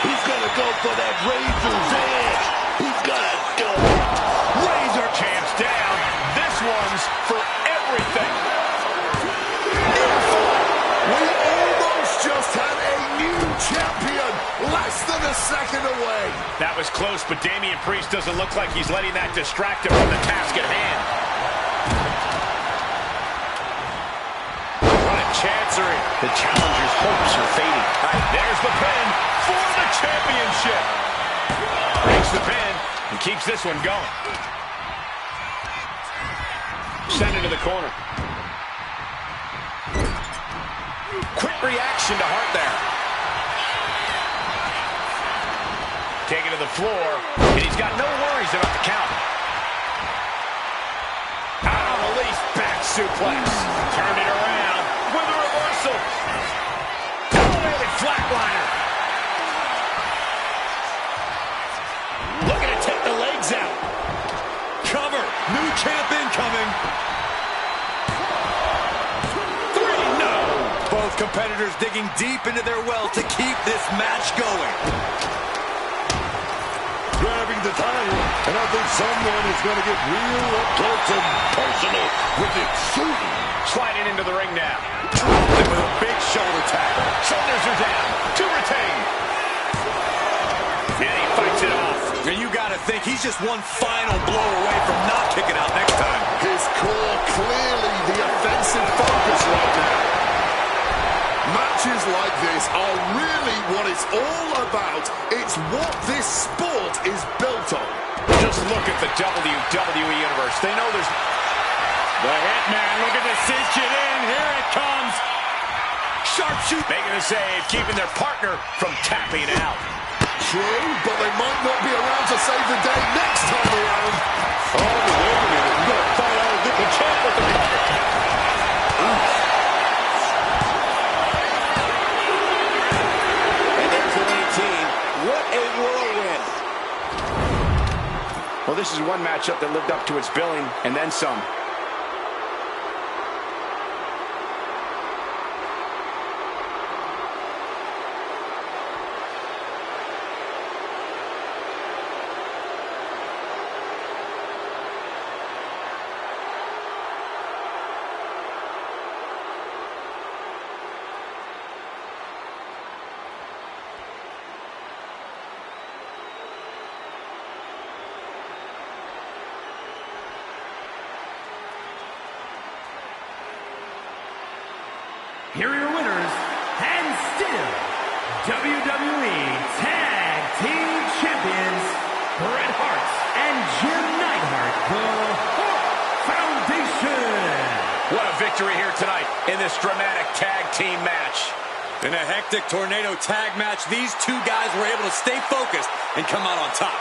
He's going to go for that razor's edge. He's got to go. Razor champs down. This one's for everything. We almost just had a new champion, less than a second away. That was close, but Damian Priest doesn't look like he's letting that distract him from the task at hand. What a chancery. The challenger's hopes are fading. There's the pin for the championship. Breaks the pin and keeps this one going. Send it to the corner. Quick reaction to Hart there. Taken to the floor, and he's got no worries about the count. Out on the least, back suplex. Turned it around with a reversal. Elevated flatliner. Looking to take the legs out. New champ incoming. 3, no! Both competitors digging deep into their well to keep this match going. Grabbing the title, and I think someone is going to get real up close and personal with it soon. Sliding into the ring now. With a big shoulder tackle. Shoulders are down. To retain. And he fights it off. And you got to think he's just one final blow away from not kicking out next time. His core clearly the offensive focus right now. Matches like this are really what it's all about. It's what this sport is built on. Just look at the WWE Universe. They know there's... The Hitman looking to cinch it in. Here it comes. Sharpshoot. Making the save, keeping their partner from tapping out. True, but they might not be around to save the day next time around. Oh, wait a minute. You got to fight out of the champ with the cover. And there's the 18. What a whirlwind. Well, this is one matchup that lived up to its billing, and then some. Here are your winners, and still WWE Tag Team Champions, Bret Hart and Jim Neidhart, the Hart Foundation. What a victory here tonight in this dramatic tag team match. In a hectic tornado tag match, these two guys were able to stay focused and come out on top.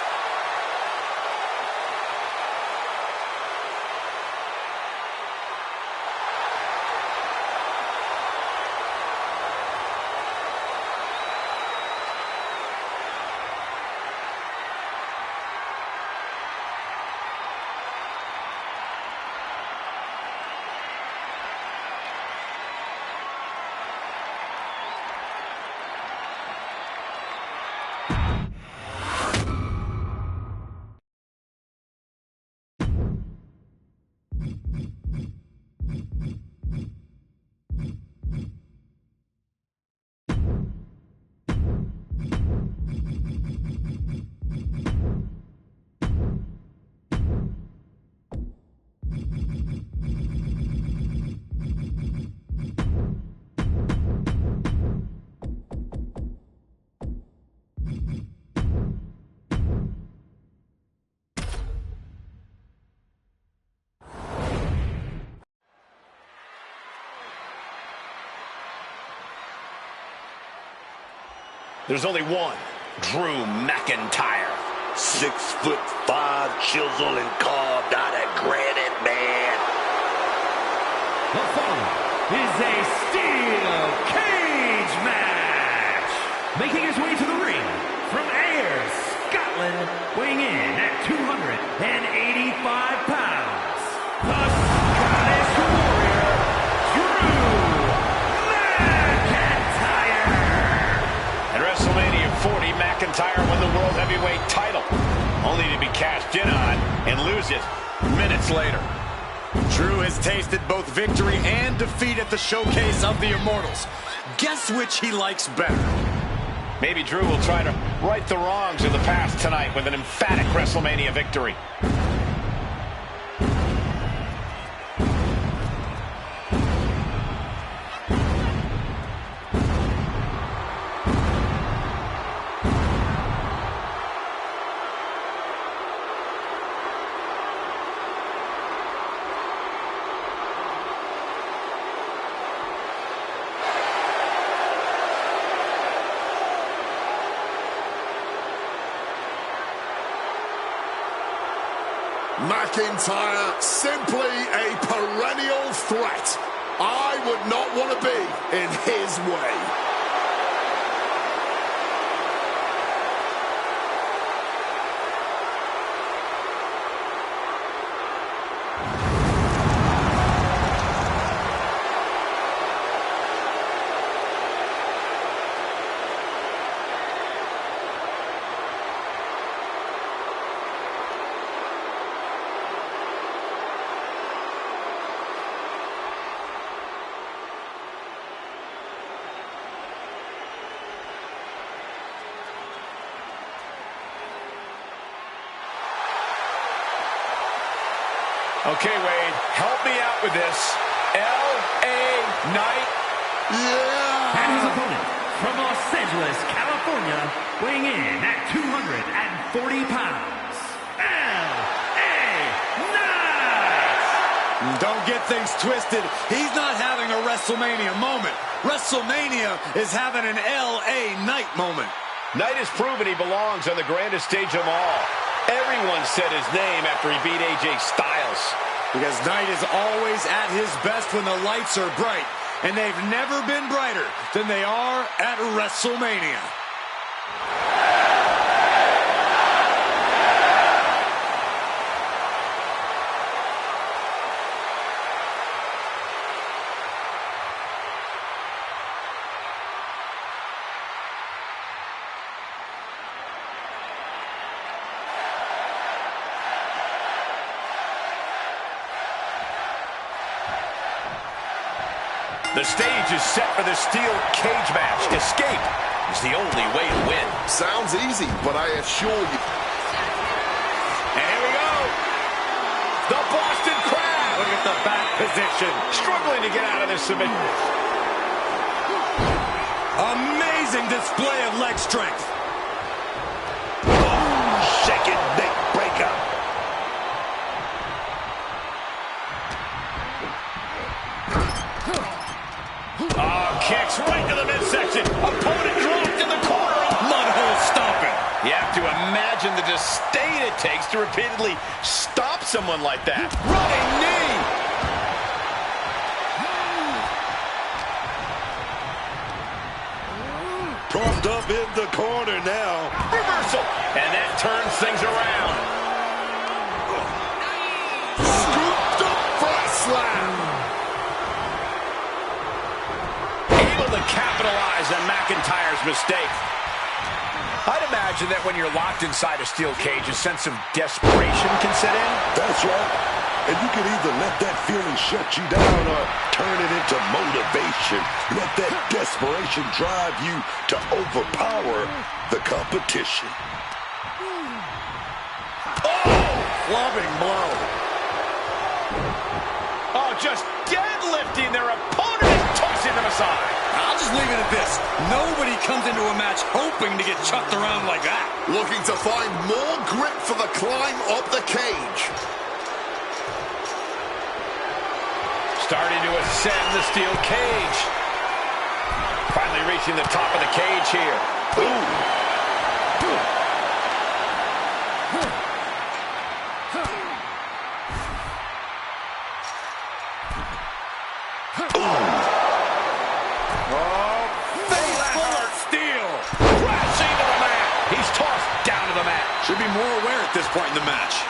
There's only one, Drew McIntyre. 6'5", chiseled and carved out of granite, man. The following is a steel cage match. Making his way to the ring from Ayr, Scotland, weighing in at 285 pounds, the Scottish Warrior, Drew McIntyre. At WrestleMania 40, McIntyre won the World Heavyweight title, only to be cashed in on and lose it minutes later. Drew has tasted both victory and defeat at the Showcase of the Immortals. Guess which he likes better? Maybe Drew will try to right the wrongs of the past tonight with an emphatic WrestleMania victory. McIntyre, simply a perennial threat. I would not want to be in his way. Okay, Wade, help me out with this. L.A. Night. Yeah! And his opponent from Los Angeles, California, weighing in at 240 pounds, L.A. Night! Don't get things twisted. He's not having a WrestleMania moment. WrestleMania is having an L.A. Night moment. Knight has proven he belongs on the grandest stage of them all. Everyone said his name after he beat AJ Styles. Because Knight is always at his best when the lights are bright. And they've never been brighter than they are at WrestleMania. The stage is set for the steel cage match. Escape is the only way to win. Sounds easy, but I assure you. And here we go. The Boston Crab. Look at the back position. Struggling to get out of this submission. Amazing display of leg strength. Shaking neck breakup. Kicks right to the midsection. Opponent dropped in the corner. Mudhole stomping. You have to imagine the disdain it takes to repeatedly stop someone like that. Running knee. Propped up in the corner now. Reversal. And that turns things around. Scooped up front slam. To capitalize on McIntyre's mistake. I'd imagine that when you're locked inside a steel cage, a sense of desperation can set in. That's right. And you can either let that feeling shut you down or turn it into motivation. Let that desperation drive you to overpower the competition. Clubbing blow. Oh, just deadlifting their opponent and tossing them aside. I'll just leave it at this. Nobody comes into a match hoping to get chucked around like that. Looking to find more grip for the climb up the cage. Starting to ascend the steel cage. Finally reaching the top of the cage here. Ooh. Should be more aware at this point in the match.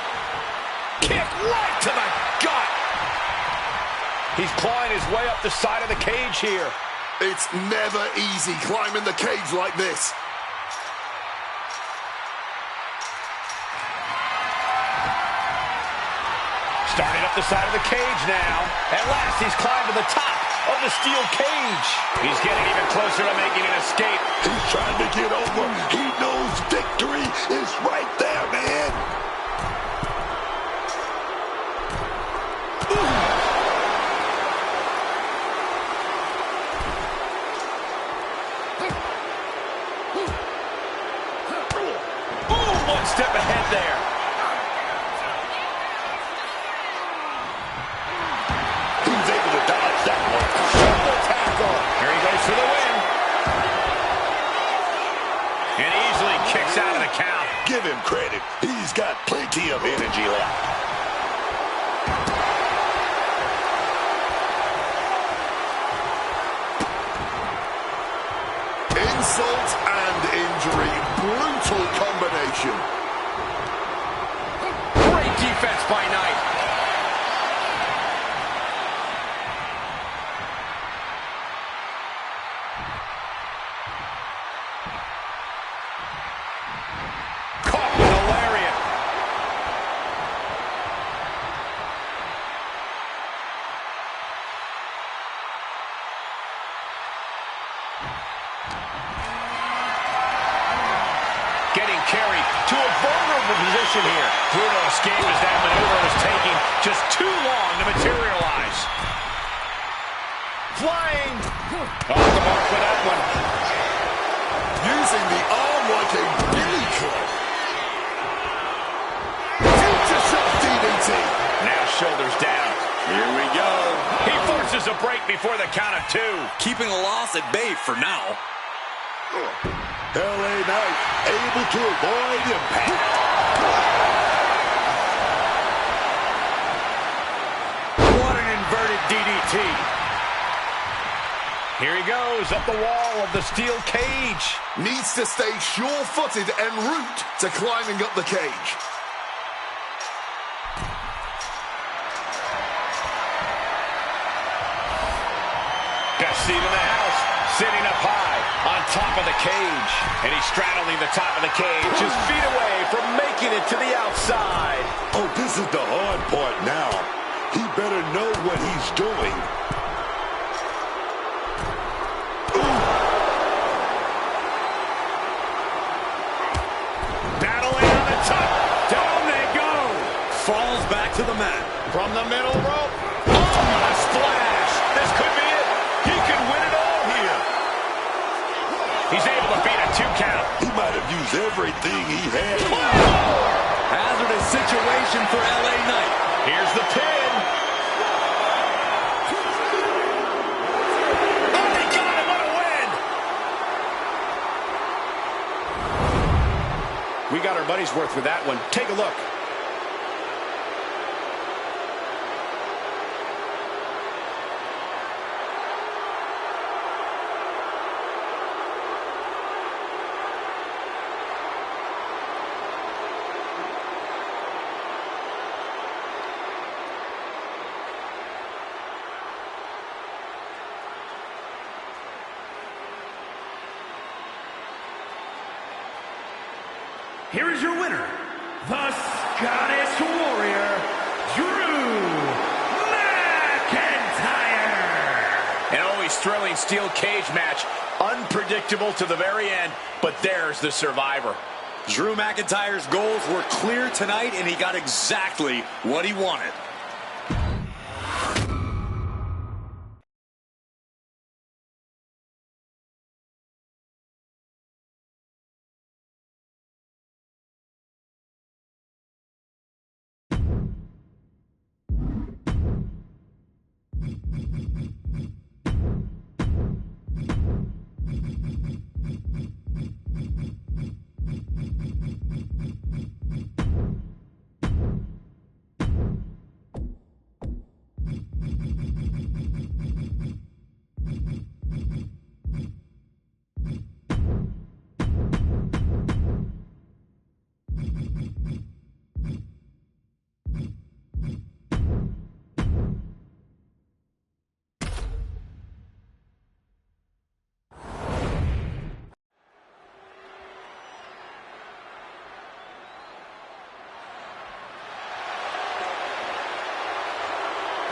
Kick right to the gut. He's clawing his way up the side of the cage here. It's never easy climbing the cage like this. Starting up the side of the cage now. At last, he's climbed to the top of the steel cage. He's getting even closer to making an escape. He's trying to get over. He knows victory is right there, man. Ooh, one step ahead there. He's able to dodge that one. Shoulder tackle. Here he goes for the win. And easily kicks out of the count. Give him credit. He's got plenty of energy left. Insult and injury. Brutal combination. Great defense by Knight. Caught with a lariat. Getting carried to a vulnerable position here. Brutal escape as that maneuver was taking just 2 flying. Off the mark for that one. Using the arm like a billy club. Future shot DDT. Now shoulders down. Here we go. He forces a break before the count of 2. Keeping a loss at bay for now. LA Knight able to avoid impact. What an inverted DDT. Here he goes up the wall of the steel cage. Needs to stay sure-footed en route to climbing up the cage. Best seat in the house, sitting up high on top of the cage. And he's straddling the top of the cage, just feet away from making it to the outside. Oh, this is the hard part now. He better know what he's doing. Battling on the top. Down they go. Falls back to the mat. From the middle rope. Oh, what a splash. This could be it. He could win it all here. He's able to beat a 2 count. He might have used everything he had. Hazardous situation for LA Knight. Here's the pin. Oh, he got him. What a win. We got our money's worth with that one. Take a look. Here is your winner, the Scottish Warrior, Drew McIntyre. An always thrilling steel cage match. Unpredictable to the very end, but there's the survivor. Drew McIntyre's goals were clear tonight, and he got exactly what he wanted.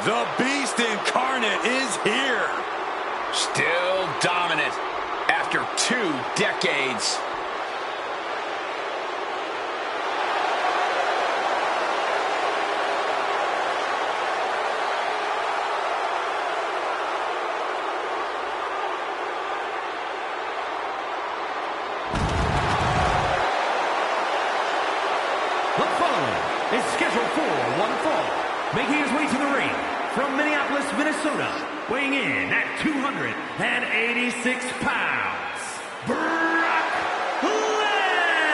The Beast Incarnate is here. Still dominant after 2 decades. The following is scheduled for one fall, making his way to the ring from Minneapolis, Minnesota, weighing in at 286 pounds, Brock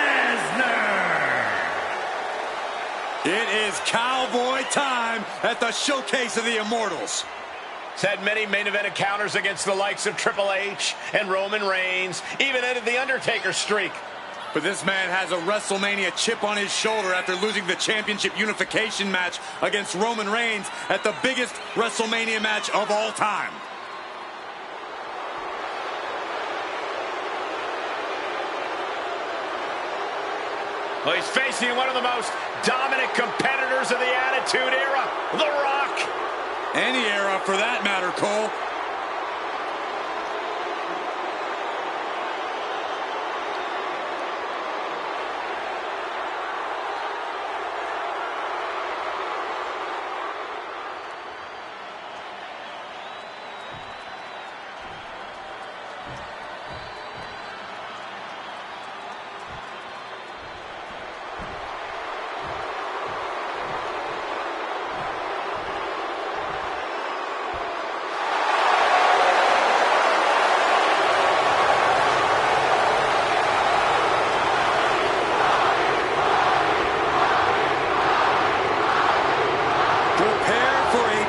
Lesnar! It is cowboy time at the Showcase of the Immortals. He's had many main event encounters against the likes of Triple H and Roman Reigns, even ended the Undertaker streak. But this man has a WrestleMania chip on his shoulder after losing the championship unification match against Roman Reigns at the biggest WrestleMania match of all time. Well, he's facing one of the most dominant competitors of the Attitude Era, The Rock. Any era for that matter, Cole.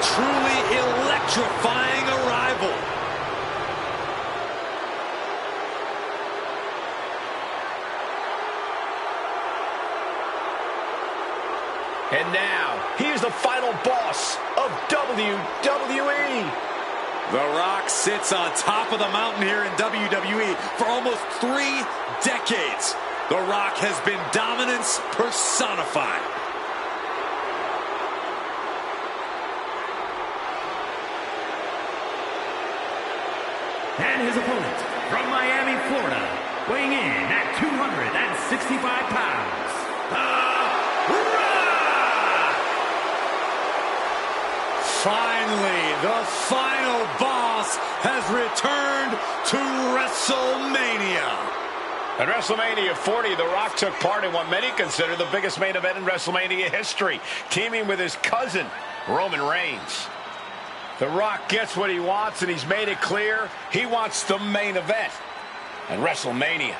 truly electrifying arrival. And now, here's the final boss of WWE. The Rock sits on top of the mountain here in WWE for almost 3 decades. The Rock has been dominance personified. And his opponent, from Miami, Florida, weighing in at 265 pounds, Finally, the final boss has returned to WrestleMania. At WrestleMania 40, The Rock took part in what many consider the biggest main event in WrestleMania history, teaming with his cousin, Roman Reigns. The Rock gets what he wants, and he's made it clear he wants the main event at WrestleMania.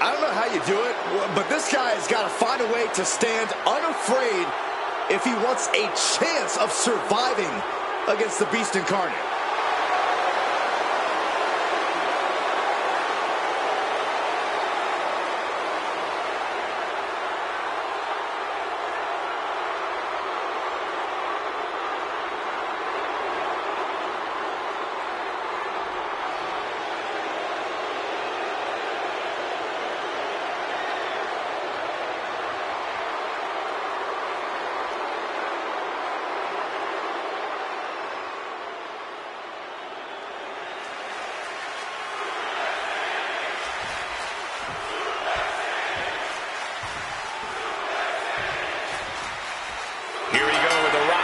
I don't know how you do it, but this guy has got to find a way to stand unafraid if he wants a chance of surviving against the Beast Incarnate.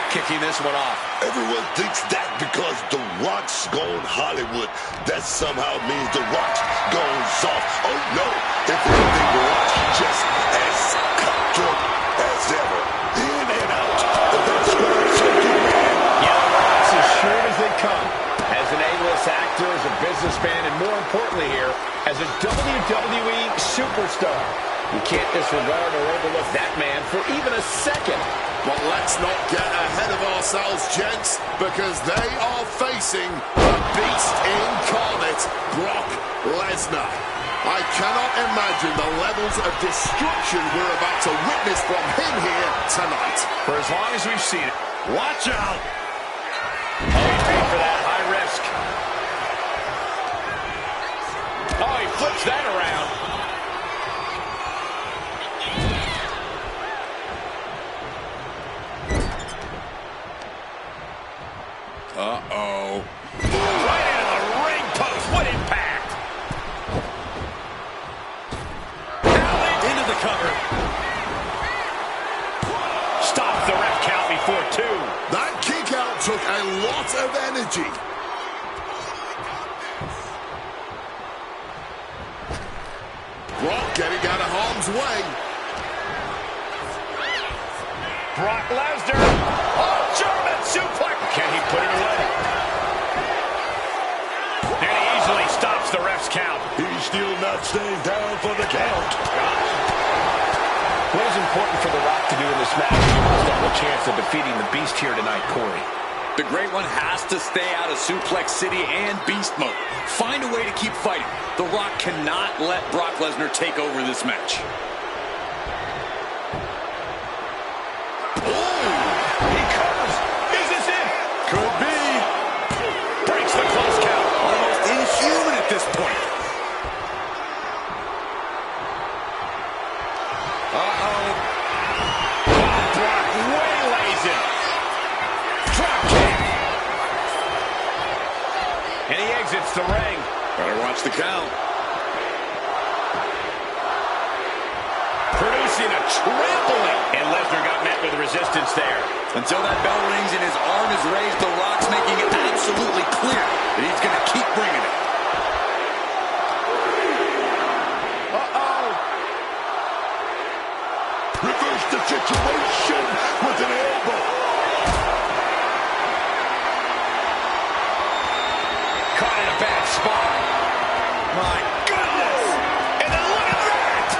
Kicking this one off. Everyone thinks that because The Rock's gone Hollywood, that somehow means The Rock's gone soft. Oh no, if anything, The Rock's just as cutthroat as ever. In and out. And that's why it's so good, man. Yeah, The Rock's as short as they come. As an A-list actor, as a businessman, and more importantly here, as a WWE superstar. You can't disregard or overlook that man for even a second. But let's not get ahead of ourselves, gents, because they are facing the Beast Incarnate, Brock Lesnar. I cannot imagine the levels of destruction we're about to witness from him here tonight. For as long as we've seen it. Watch out! Oh, he's paid for that high risk. Oh, he flips that around. Uh-oh. Right into the ring post. What impact. Into the cover. Stops the ref count before 2. That kick out took a lot of energy. Brock getting out of harm's way. Brock Lesnar. Oh, German suplex. Can he put it away? And he easily stops the ref's count. He's still not staying down for the count. What is important for The Rock to do in this match? He wants to have a chance of defeating the Beast here tonight, Corey. The Great One has to stay out of Suplex City and Beast Mode. Find a way to keep fighting. The Rock cannot let Brock Lesnar take over this match. He covers. Is this it? Could be. Breaks the close count. Almost inhuman at this point. Uh-oh, the ring. Better watch the count. Producing a trampling. And Lesnar got met with resistance there. Until that bell rings and his arm is raised, The Rock's making it absolutely clear that he's going to keep bringing it. Reverse the situation with an elbow. Caught in a bad spot. My goodness! And then look at that!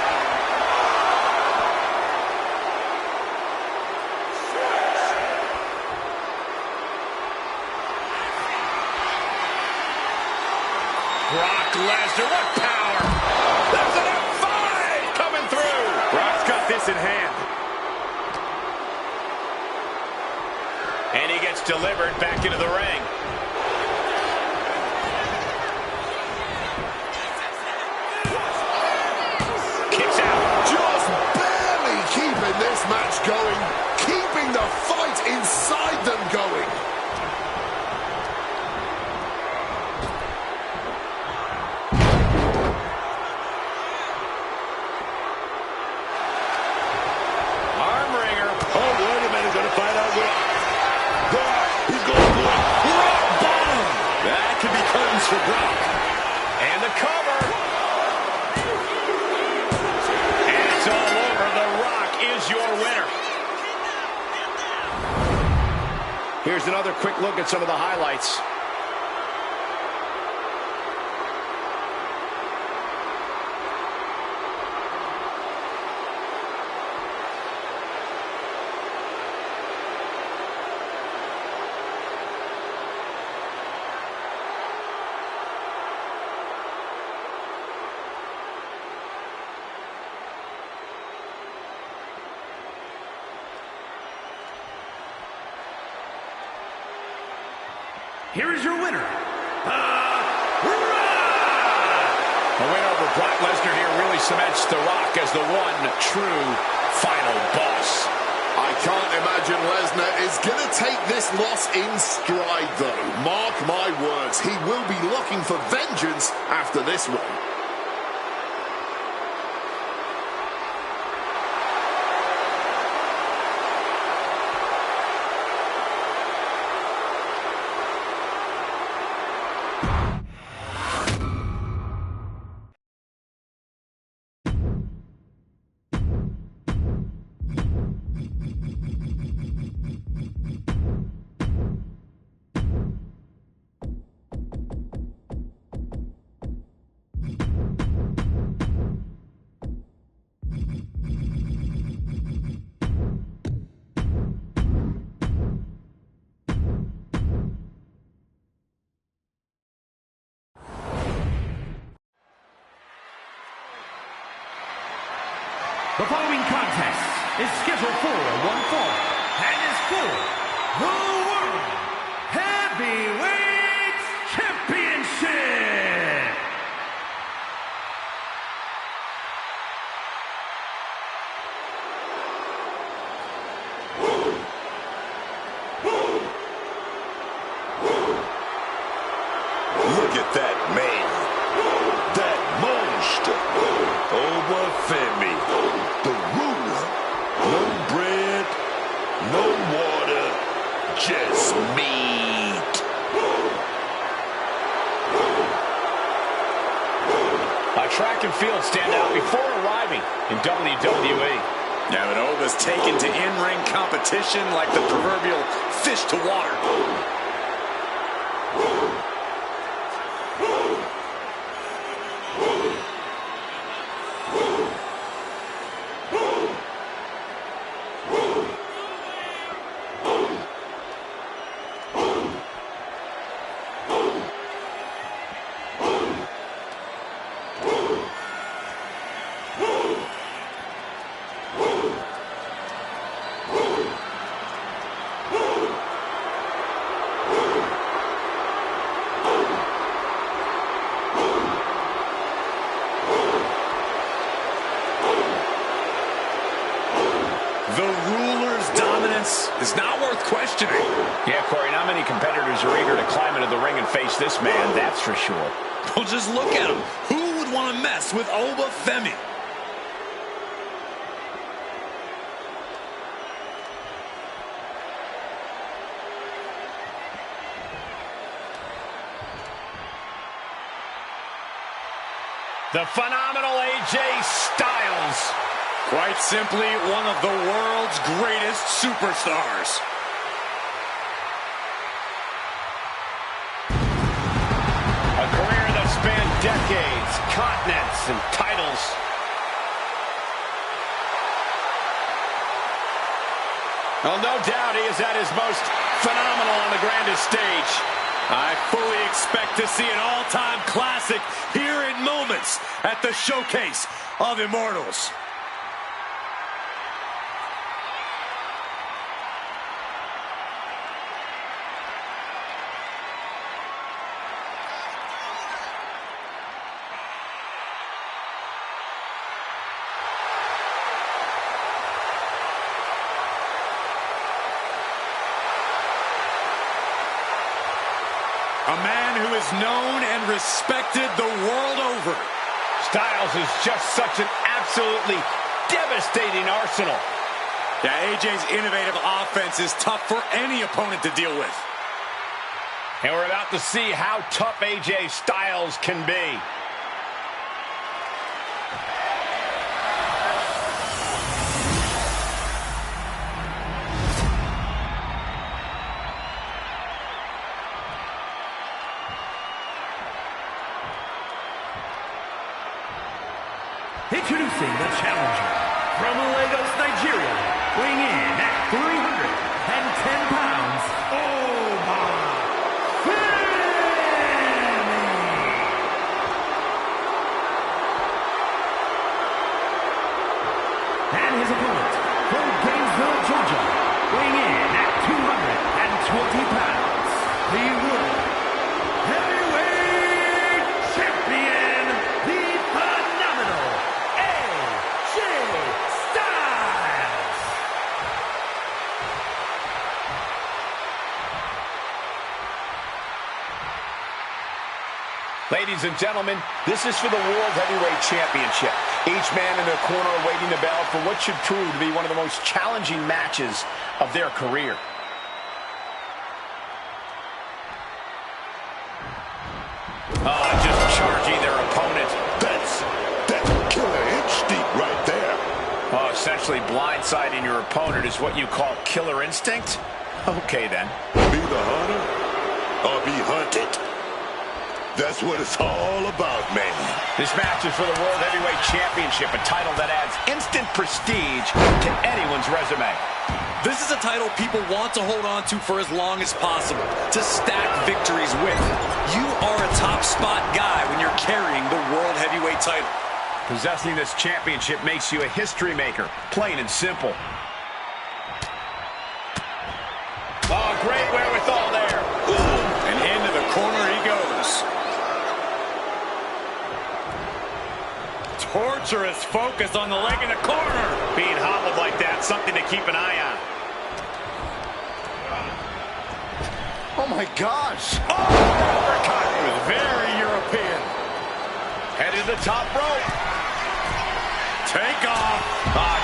Brock Lesnar, what power! There's an F5 coming through! Brock's got this in hand. And he gets delivered back into the ring. Kicks out. Just barely keeping this match going, keeping the fight inside them going. Arm wringer. Oh, wait a minute, gonna find out what. He's going for it. Rock bottom! That could be curtains for Brock. And the cover. And it's all over. The Rock is your winner. Here's another quick look at some of the highlights. Here is your winner, The A win over Brock Lesnar here really cements The Rock as the one true final boss. I can't imagine Lesnar is going to take this loss in stride, though. Mark my words, he will be looking for vengeance after this one. The following contest is scheduled for one fall and is for the World Heavyweight Championship. Look at that man. That monster. Over Femi. The ruler. No bread. No water. Just meat. A track and field standout before arriving in WWE. Now Nova's taken to in-ring competition like the proverbial fish to water. The ruler's dominant offense is not worth questioning. Yeah, Corey, not many competitors are eager to climb into the ring and face this man, that's for sure. Well, just look at him. Who would want to mess with Femi? The phenomenal AJ Styles. Quite simply, one of the world's greatest superstars. A career that spanned decades, continents, and titles. Well, no doubt he is at his most phenomenal on the grandest stage. I fully expect to see an all-time classic here in moments at the Showcase of Immortals. A man who is known and respected the world over. Styles is just such an absolutely devastating arsenal. Yeah, AJ's innovative offense is tough for any opponent to deal with. And we're about to see how tough AJ Styles can be. Introducing the challenger from Lagos, Nigeria, weighing in at 310 pounds, Femi. And his opponent from Gainesville, Georgia, weighing in at 220 pounds, the World Heavyweight Champion, the phenomenal AJ Styles. Ladies and gentlemen, this is for the World Heavyweight Championship. Each man in their corner awaiting the bell for what should prove to be one of the most challenging matches of their career. Oh, just charging their opponent. That's killer instinct right there. Oh, essentially blindsiding your opponent is what you call killer instinct? Okay, then. Be the hunter or be hunted. That's what it's all about, man. This match is for the World Heavyweight Championship, a title that adds instant prestige to anyone's resume. This is a title people want to hold on to for as long as possible, to stack victories with. You are a top spot guy when you're carrying the World Heavyweight title. Possessing this championship makes you a history maker, plain and simple. Oh, great wherewithal there. And into the corner he goes. Torturous focus on the leg in the corner. Being hobbled like that, something to keep an eye on. Oh my gosh! Oh, uppercut was very European. Headed to the top rope. Take off.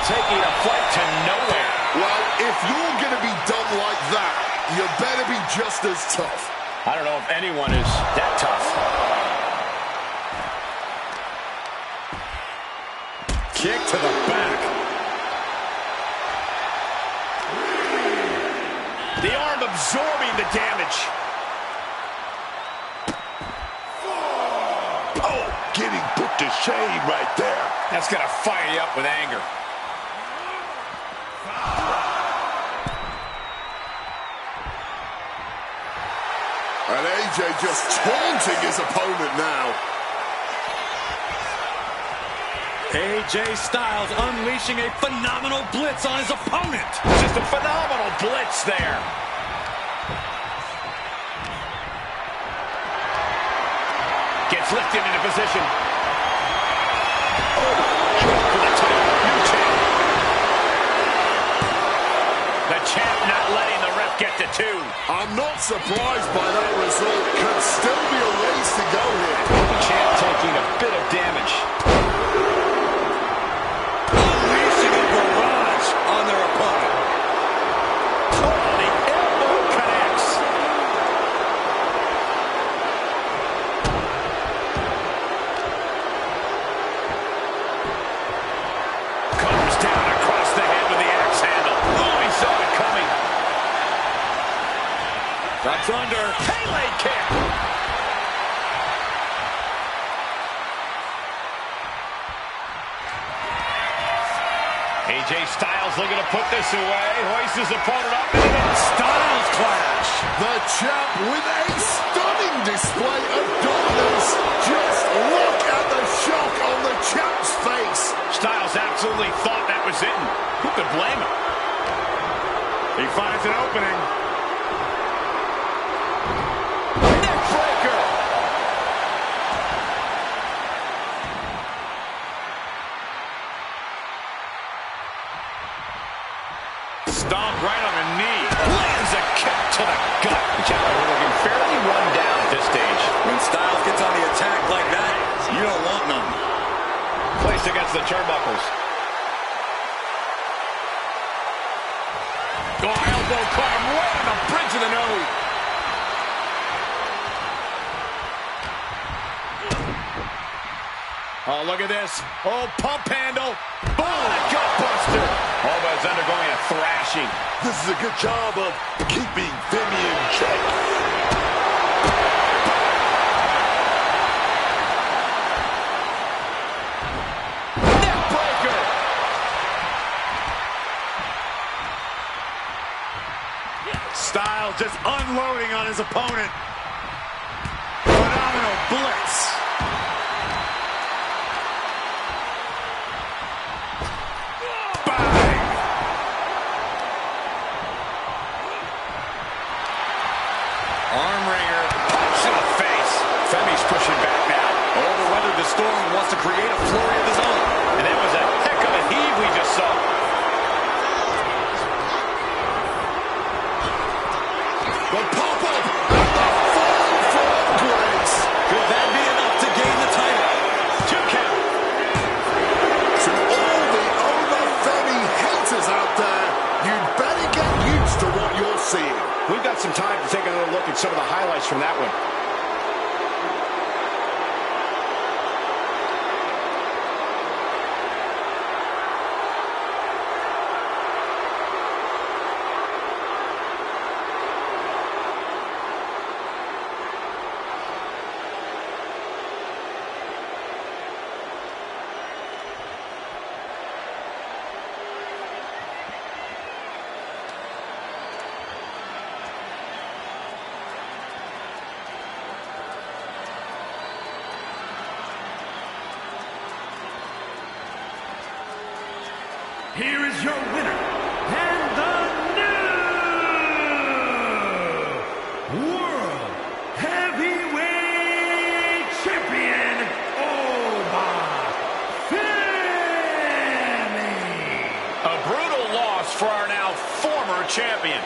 Taking a flight to nowhere. Well, if you're going to be done like that, you better be just as tough. I don't know if anyone is that tough. Kick to the back. The arm absorbing the damage. Oh, getting put to shame right there. That's going to fire you up with anger. And AJ just taunting his opponent now. AJ Styles unleashing a phenomenal blitz on his opponent. Just a phenomenal blitz there. Gets lifted into position. Oh, for the title. New champ. The champ Get to 2. I'm not surprised by that result. Could still be a ways to go here. The champ taking a bit of damage. Unleashing a barrage on their opponent. Oh, the elbow connects. Comes down across the head with the axe handle. Oh, he saw it coming. That's under. Pele kick. AJ Styles looking to put this away. Hoists his opponent up. And Styles clash. The champ with a stunning display of dominance. Just look at the shock on the champ's face. Styles absolutely thought that was it. Who could blame him? He finds an opening. Neckbreaker. Stomp right on the knee. Lands a kick to the gut. The challenger looking fairly run down at this stage. When Styles gets on the attack like that, you don't want none. Placed against the turnbuckles. Oh, elbow caught him right on the bridge of the nose. Oh, look at this. Oh, pump handle. Boom, gut buster. Oh, but it's undergoing a thrashing. This is a good job of keeping Femi in check. Neckbreaker. Styles just unloading on his opponent. Phenomenal blitz. Armringer. Punch in the face. Femi's pushing back now. Overweathered the storm and wants to create a flurry of his own. And that was a heck of a heave we just saw. The pop-up and the fall from grace. Could that be enough to gain the title? 2 count. To all the over-Femi haters out there, you'd better get used to what you're seeing. We've got some time to take another look at some of the highlights from that one. Here is your winner, and the new World Heavyweight Champion, Femi. A brutal loss for our now former champion.